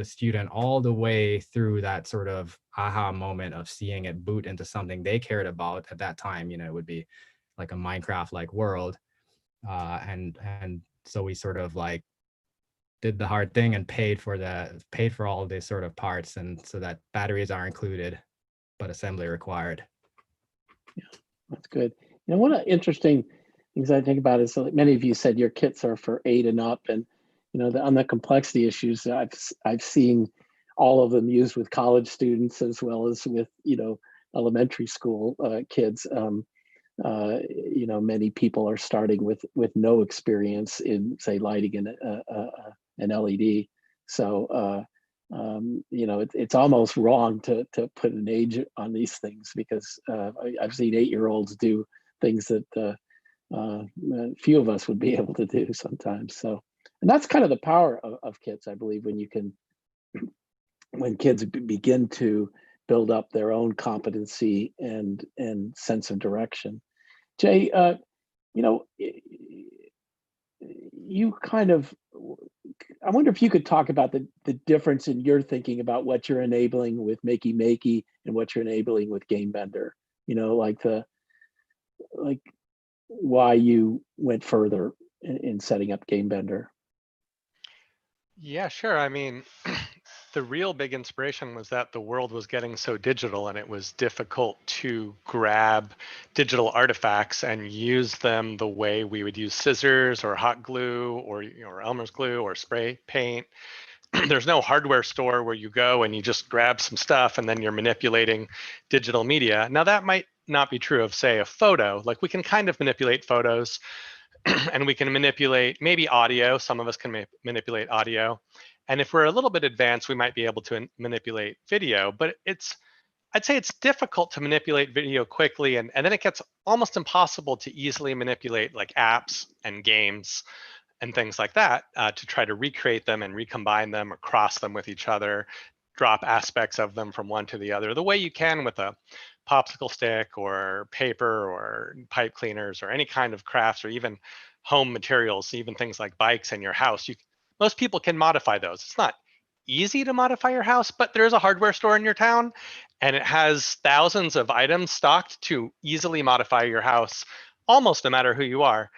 student all the way through that sort of aha moment of seeing it boot into something they cared about at that time. You know, it would be like a Minecraft-like world, and so we sort of like did the hard thing and paid for all these sort of parts, and so that batteries are included, but assembly required. Yeah, that's good. You know, one of the interesting things I think about is, like many of you said, your kits are for 8 and up, and you know, on the complexity issues, I've seen all of them used with college students as well as with, you know, elementary school kids. You know, many people are starting with no experience in, say, lighting an LED. So you know, it's almost wrong to put an age on these things, because I've seen 8-year-olds do things that few of us would be able to do sometimes. So, and that's kind of the power of kits, I believe, when you can, when kids begin to build up their own competency and sense of direction. Jay, you know, you kind of, I wonder if you could talk about the difference in your thinking about what you're enabling with Makey and what you're enabling with Game Bender. You know, like why you went further in setting up Game Bender. Yeah, sure. I mean, the real big inspiration was that the world was getting so digital and it was difficult to grab digital artifacts and use them the way we would use scissors or hot glue or, you know, or Elmer's glue or spray paint. There's no hardware store where you go and you just grab some stuff and then you're manipulating digital media. Now that might not be true of, say, a photo. Like, we can kind of manipulate photos and we can manipulate maybe audio. Some of us can manipulate audio. And if we're a little bit advanced, we might be able to manipulate video, but I'd say it's difficult to manipulate video quickly. And then it gets almost impossible to easily manipulate like apps and games and things like that, to try to recreate them and recombine them or cross them with each other, drop aspects of them from one to the other, the way you can with a popsicle stick or paper or pipe cleaners or any kind of crafts or even home materials, even things like bikes in your house. Most people can modify those. It's not easy to modify your house, but there's a hardware store in your town and it has thousands of items stocked to easily modify your house, almost no matter who you are.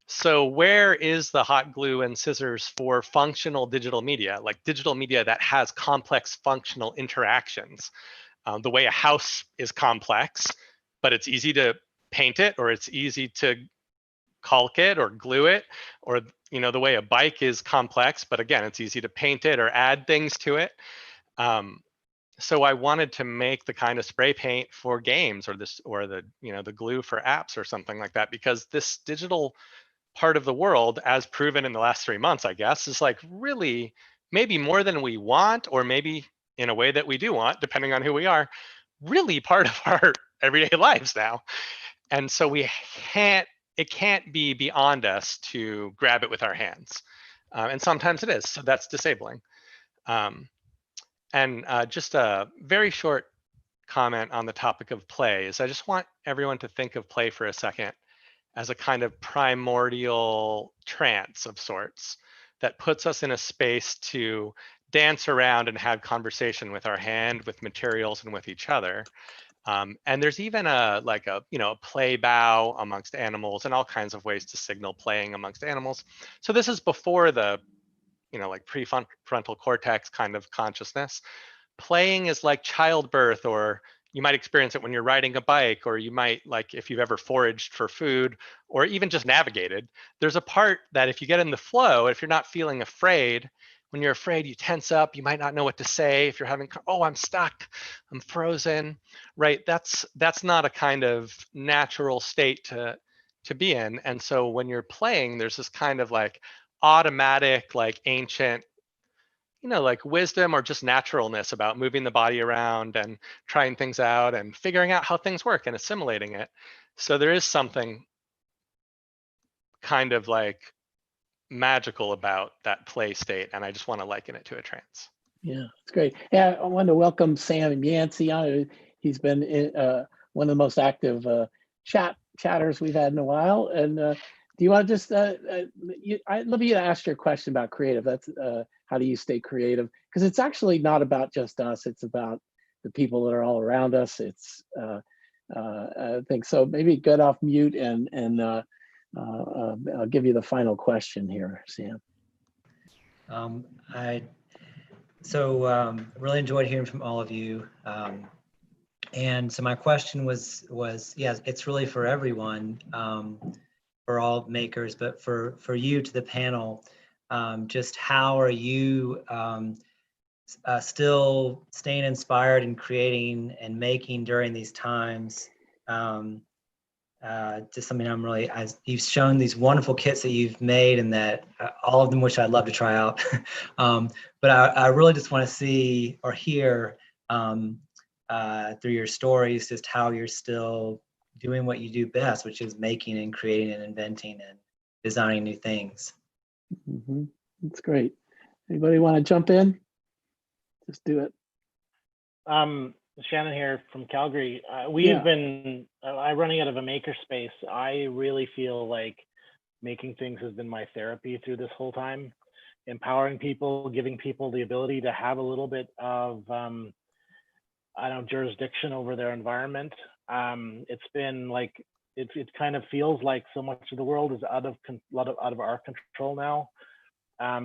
So where is the hot glue and scissors for functional digital media, like digital media that has complex functional interactions? The way a house is complex, but it's easy to paint it or it's easy to caulk it or glue it, or the way a bike is complex, but again, it's easy to paint it or add things to it. So I wanted to make the kind of spray paint for games, or the glue for apps or something like that, because this digital part of the world, as proven in the last 3 months, I guess, is like really maybe more than we want, or maybe in a way that we do want, depending on who we are, really part of our everyday lives now. And so it can't be beyond us to grab it with our hands. And sometimes it is, so that's disabling. And just a very short comment on the topic of play is I just want everyone to think of play for a second as a kind of primordial trance of sorts that puts us in a space to dance around and have conversation with our hand, with materials, and with each other. And there's even a play bow amongst animals, and all kinds of ways to signal playing amongst animals. So this is before the like prefrontal cortex kind of consciousness. Playing is like childbirth, or you might experience it when you're riding a bike, or you might, like if you've ever foraged for food, or even just navigated. There's a part that if you get in the flow, if you're not feeling afraid, when you're afraid, you tense up, you might not know what to say. If you're having, oh, I'm stuck, I'm frozen, right? That's not a kind of natural state to be in. And so when you're playing, there's this kind of like automatic, like ancient, like wisdom or just naturalness about moving the body around and trying things out and figuring out how things work and assimilating it. So there is something kind of like magical about that play state, and I just want to liken it to a trance. Yeah, it's great. Yeah, I want to welcome Sam Yancey on. He's been one of the most active chatters we've had in a while. And do you want to just, I'd love you to ask your question about creative. That's how do you stay creative? Because it's actually not about just us. It's about the people that are all around us. It's, I think so. Maybe get off mute and I'll give you the final question here, Sam. Really enjoyed hearing from all of you. And so my question was, yeah, it's really for everyone, for all makers, but for you to the panel, just how are you still staying inspired and creating and making during these times? Just something I'm really, you've shown these wonderful kits that you've made, and that all of them, which I'd love to try out. But I really just want to see or hear through your stories just how you're still doing what you do best, which is making and creating and inventing and designing new things. Mm-hmm. That's great. Anybody want to jump in? Just do it. Shannon here from Calgary. We've been running out of a makerspace. I really feel like making things has been my therapy through this whole time. Empowering people, giving people the ability to have a little bit of jurisdiction over their environment. It's been like it kind of feels like so much of the world is out of our control now. I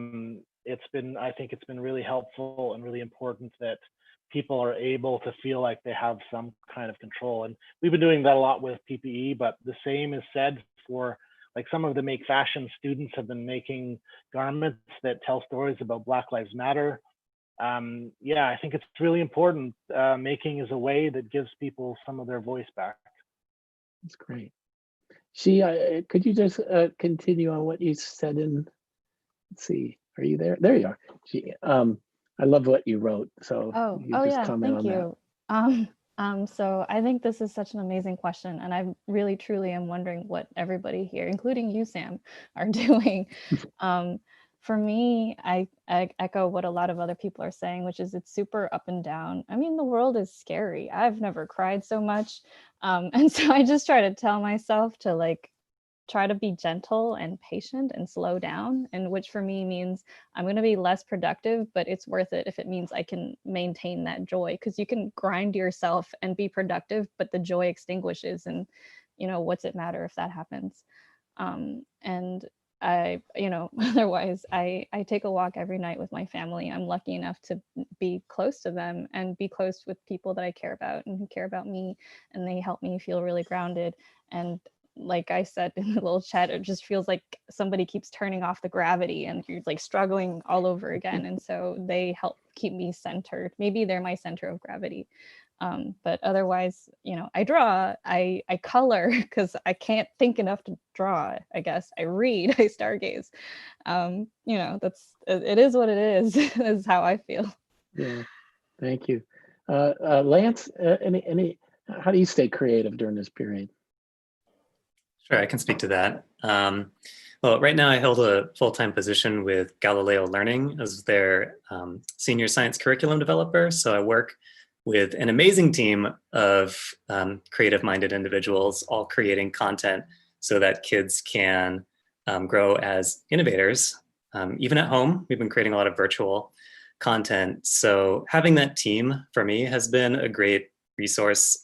think it's been really helpful and really important that people are able to feel like they have some kind of control. And we've been doing that a lot with PPE, but the same is said for like some of the Make Fashion students have been making garments that tell stories about Black Lives Matter. I think it's really important. Making is a way that gives people some of their voice back. That's great. Could you just continue on what you said in, let's see, are you there? There you are. I love what you wrote. So thank you. So I think this is such an amazing question, and I really truly am wondering what everybody here, including you, Sam, are doing. For me, I echo what a lot of other people are saying, which is it's super up and down. I mean, the world is scary. I've never cried so much. And so I just try to tell myself to like try to be gentle and patient and slow down, and which for me means I'm going to be less productive, but it's worth it if it means I can maintain that joy, because you can grind yourself and be productive, but the joy extinguishes, and what's it matter if that happens? And I, otherwise I take a walk every night with my family. I'm lucky enough to be close to them and be close with people that I care about and who care about me, and they help me feel really grounded. And like I said in the little chat, it just feels like somebody keeps turning off the gravity and you're like struggling all over again. And so they help keep me centered. Maybe they're my center of gravity. But otherwise, you know, I draw, I color because I can't think enough to draw, I guess. I read, I stargaze. You know, it is what it is, is how I feel. Yeah, thank you. Lance, how do you stay creative during this period? Sure, I can speak to that. Well, right now I hold a full-time position with Galileo Learning as their senior science curriculum developer. So I work with an amazing team of creative-minded individuals, all creating content so that kids can grow as innovators. Even at home, we've been creating a lot of virtual content. So having that team for me has been a great resource.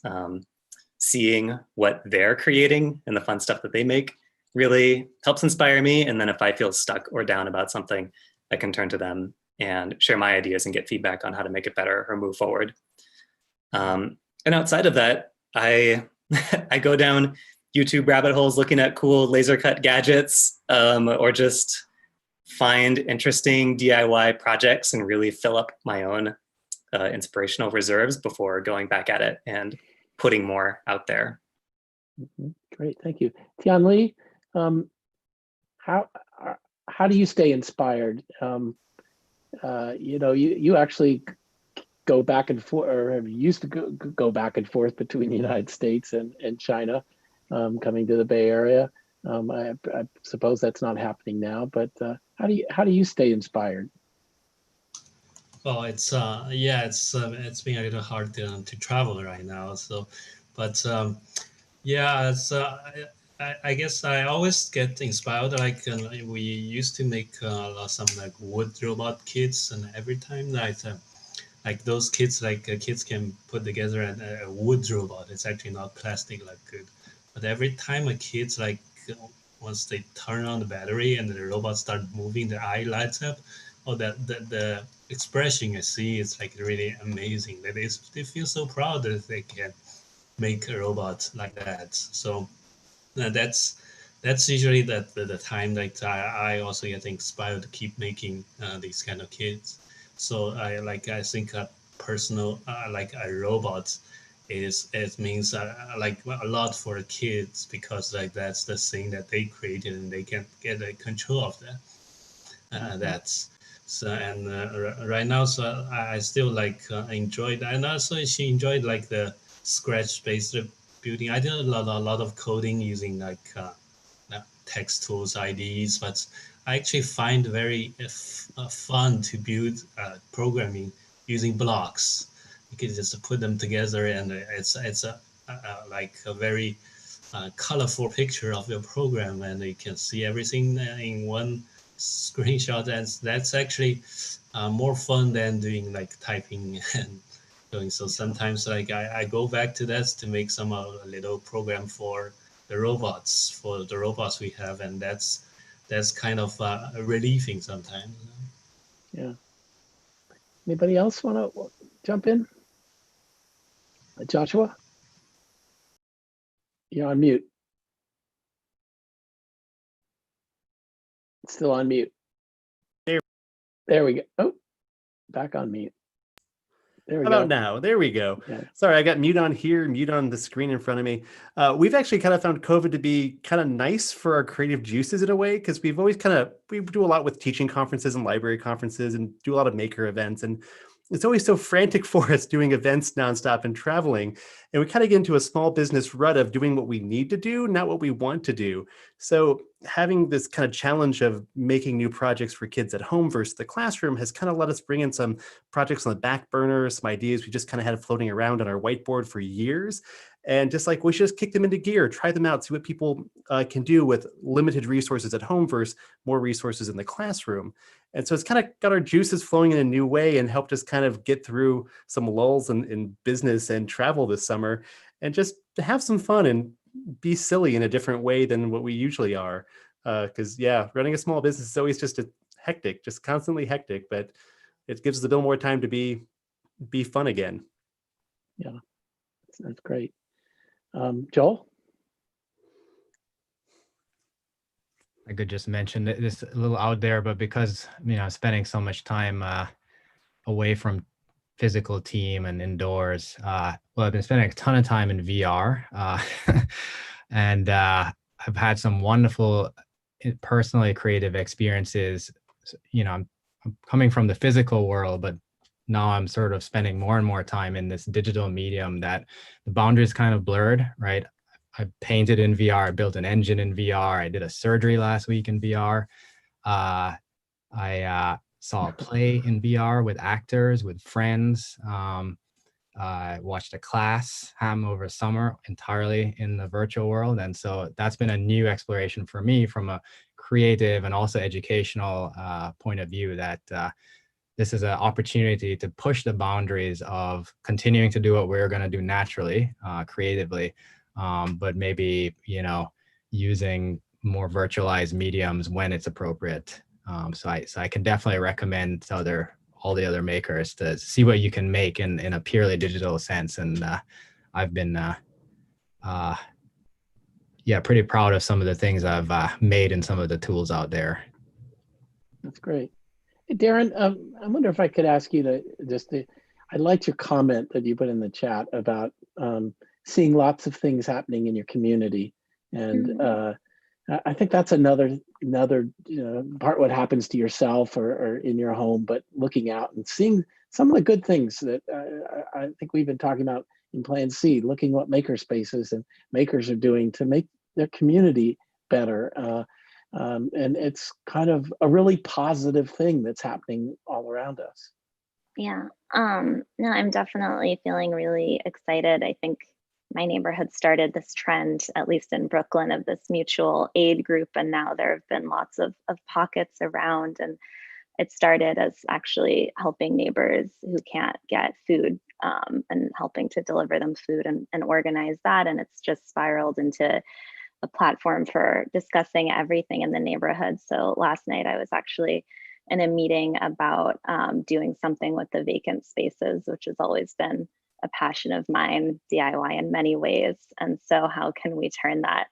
Seeing what they're creating and the fun stuff that they make really helps inspire me. And then if I feel stuck or down about something, I can turn to them and share my ideas and get feedback on how to make it better or move forward. And outside of that, I I go down YouTube rabbit holes looking at cool laser cut gadgets, or just find interesting DIY projects and really fill up my own inspirational reserves before going back at it and putting more out there. Great, thank you. Tian Lee, how do you stay inspired? You know, you actually go back and forth, or have used to go back and forth between the United States and China, coming to the Bay Area. I suppose that's not happening now, but how do you stay inspired? Well, it's yeah, it's been a little hard to travel right now. So, but yeah, it's I guess I always get inspired. Like we used to make some like wood robot kits, and every time that like those kits, like kids can put together a wood robot. It's actually not plastic like good, but every time a kid's like once they turn on the battery and the robot start moving, the eye lights up. Oh, the expression I see is like really amazing. That is, they feel so proud that they can make a robot like that. So that's usually the time that I also get inspired to keep making these kind of kits. So I think a personal like a robot it means like a lot for kids because like that's the thing that they created and they can get a control of that. That's so and right now so I still like enjoyed and also she enjoyed like the scratch based building. I did a lot of coding using like text tools IDEs, but I actually find very fun to build programming using blocks. You can just put them together and it's like a very colorful picture of your program and you can see everything in one screenshot, and that's actually more fun than doing like typing and doing. So sometimes like I go back to that to make some little program for the robots we have, and that's kind of relieving sometimes. Yeah. Anybody else want to jump in? Joshua, you're on mute. Still on mute. There we go. Oh, back on mute. There we How go. about now? There we go. Yeah. Sorry, I got mute on here, mute on the screen in front of me. We've actually kind of found COVID to be kind of nice for our creative juices in a way, because we do a lot with teaching conferences and library conferences and do a lot of maker events. And it's always so frantic for us doing events nonstop and traveling. And we kind of get into a small business rut of doing what we need to do, not what we want to do. So having this kind of challenge of making new projects for kids at home versus the classroom has kind of let us bring in some projects on the back burner, some ideas we just kind of had floating around on our whiteboard for years. And just like we should just kick them into gear, try them out, see what people can do with limited resources at home versus more resources in the classroom. And so it's kind of got our juices flowing in a new way and helped us kind of get through some lulls in business and travel this summer and just to have some fun and be silly in a different way than what we usually are. Because yeah, running a small business is always just hectic, just constantly hectic, but it gives us a little more time to be fun again. Yeah, that's great. Joel? I could just mention this a little out there, but because, spending so much time away from physical team and indoors, well, I've been spending a ton of time in VR, and I've had some wonderful, personally creative experiences. I'm coming from the physical world, but now I'm sort of spending more and more time in this digital medium that the boundaries kind of blurred, right? I painted in VR, I built an engine in VR, I did a surgery last week in VR. I saw a play in VR with actors, with friends. I watched a class over summer entirely in the virtual world. And so that's been a new exploration for me from a creative and also educational point of view, that this is an opportunity to push the boundaries of continuing to do what we're going to do naturally, creatively, but maybe, using more virtualized mediums when it's appropriate. So I can definitely recommend to all the other makers to see what you can make in a purely digital sense. And I've been, pretty proud of some of the things I've made and some of the tools out there. That's great. Hey, Darren, I wonder if I could ask you I liked your comment that you put in the chat about seeing lots of things happening in your community. And I think that's another part what happens to yourself or in your home, but looking out and seeing some of the good things that I think we've been talking about in Plan C, looking what maker spaces and makers are doing to make their community better. And it's kind of a really positive thing that's happening all around us. Yeah, no, I'm definitely feeling really excited. I think my neighborhood started this trend, at least in Brooklyn, of this mutual aid group. And now there have been lots of pockets around. And it started as actually helping neighbors who can't get food and helping to deliver them food and organize that. And it's just spiraled into a platform for discussing everything in the neighborhood. So last night I was actually in a meeting about doing something with the vacant spaces, which has always been a passion of mine, DIY in many ways. And so how can we turn that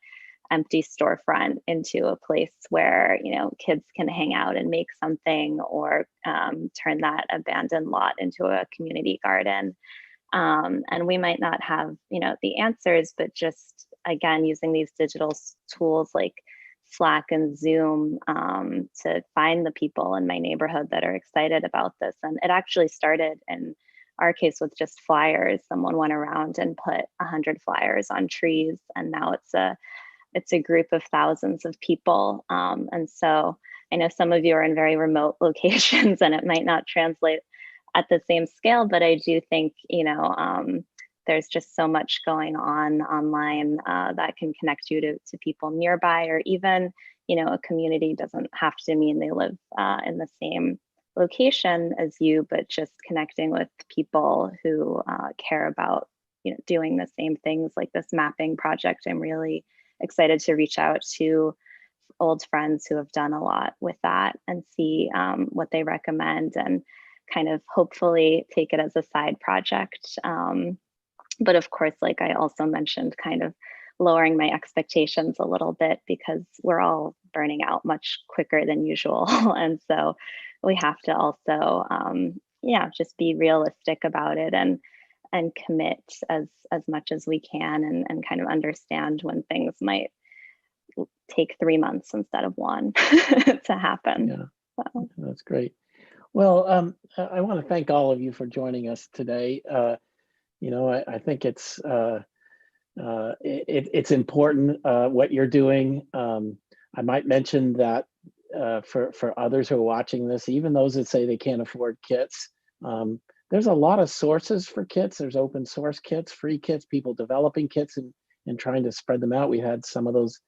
empty storefront into a place where, kids can hang out and make something, or turn that abandoned lot into a community garden. And we might not have, the answers, but just, again, using these digital tools like Slack and Zoom to find the people in my neighborhood that are excited about this. And it actually started in our case with just flyers. Someone went around and put 100 flyers on trees, and now it's a group of thousands of people. And so I know some of you are in very remote locations and it might not translate at the same scale, but I do think, there's just so much going on online that can connect you to people nearby, or even, a community doesn't have to mean they live in the same location as you, but just connecting with people who care about, doing the same things, like this mapping project. I'm really excited to reach out to old friends who have done a lot with that and see what they recommend, and kind of hopefully take it as a side project. But of course, like I also mentioned, kind of lowering my expectations a little bit, because we're all burning out much quicker than usual. And so we have to also, just be realistic about it and commit as much as we can, and kind of understand when things might take 3 months instead of 1 to happen. Yeah, so. That's great. Well, I want to thank all of you for joining us today. I think it's important what you're doing. I might mention that for others who are watching this, even those that say they can't afford kits, there's a lot of sources for kits. There's open source kits, free kits, people developing kits and trying to spread them out. We had some of those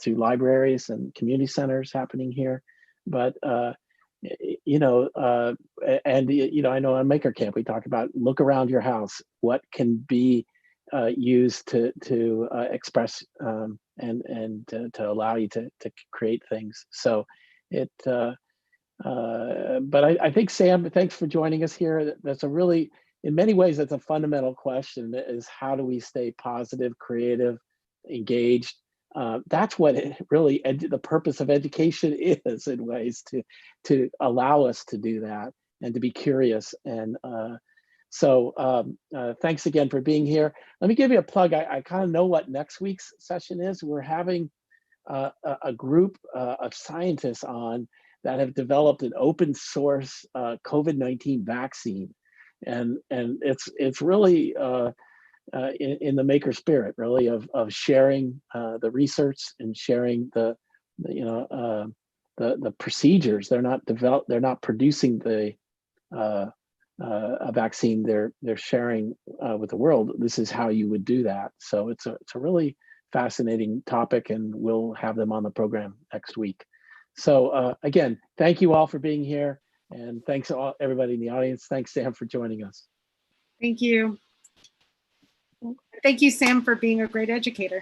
through libraries and community centers happening here. But I know on Maker Camp we talk about look around your house. What can be used to express and to allow you to create things. So but I think, Sam, thanks for joining us here. That's a really, in many ways, that's a fundamental question, is how do we stay positive, creative, engaged that's what it really, the purpose of education is, in ways, to allow us to do that and to be curious. And thanks again for being here. Let me give you a plug. I kind of know what next week's session is. We're having a group of scientists on that have developed an open source COVID-19 vaccine, and it's really in the maker spirit, really, of sharing the research and sharing the procedures. They're not producing a vaccine. They're sharing with the world. This is how you would do that. So it's a really fascinating topic, and we'll have them on the program next week. So again, thank you all for being here, and thanks to everybody in the audience. Thanks, Sam, for joining us. Thank you. Thank you, Sam, for being a great educator.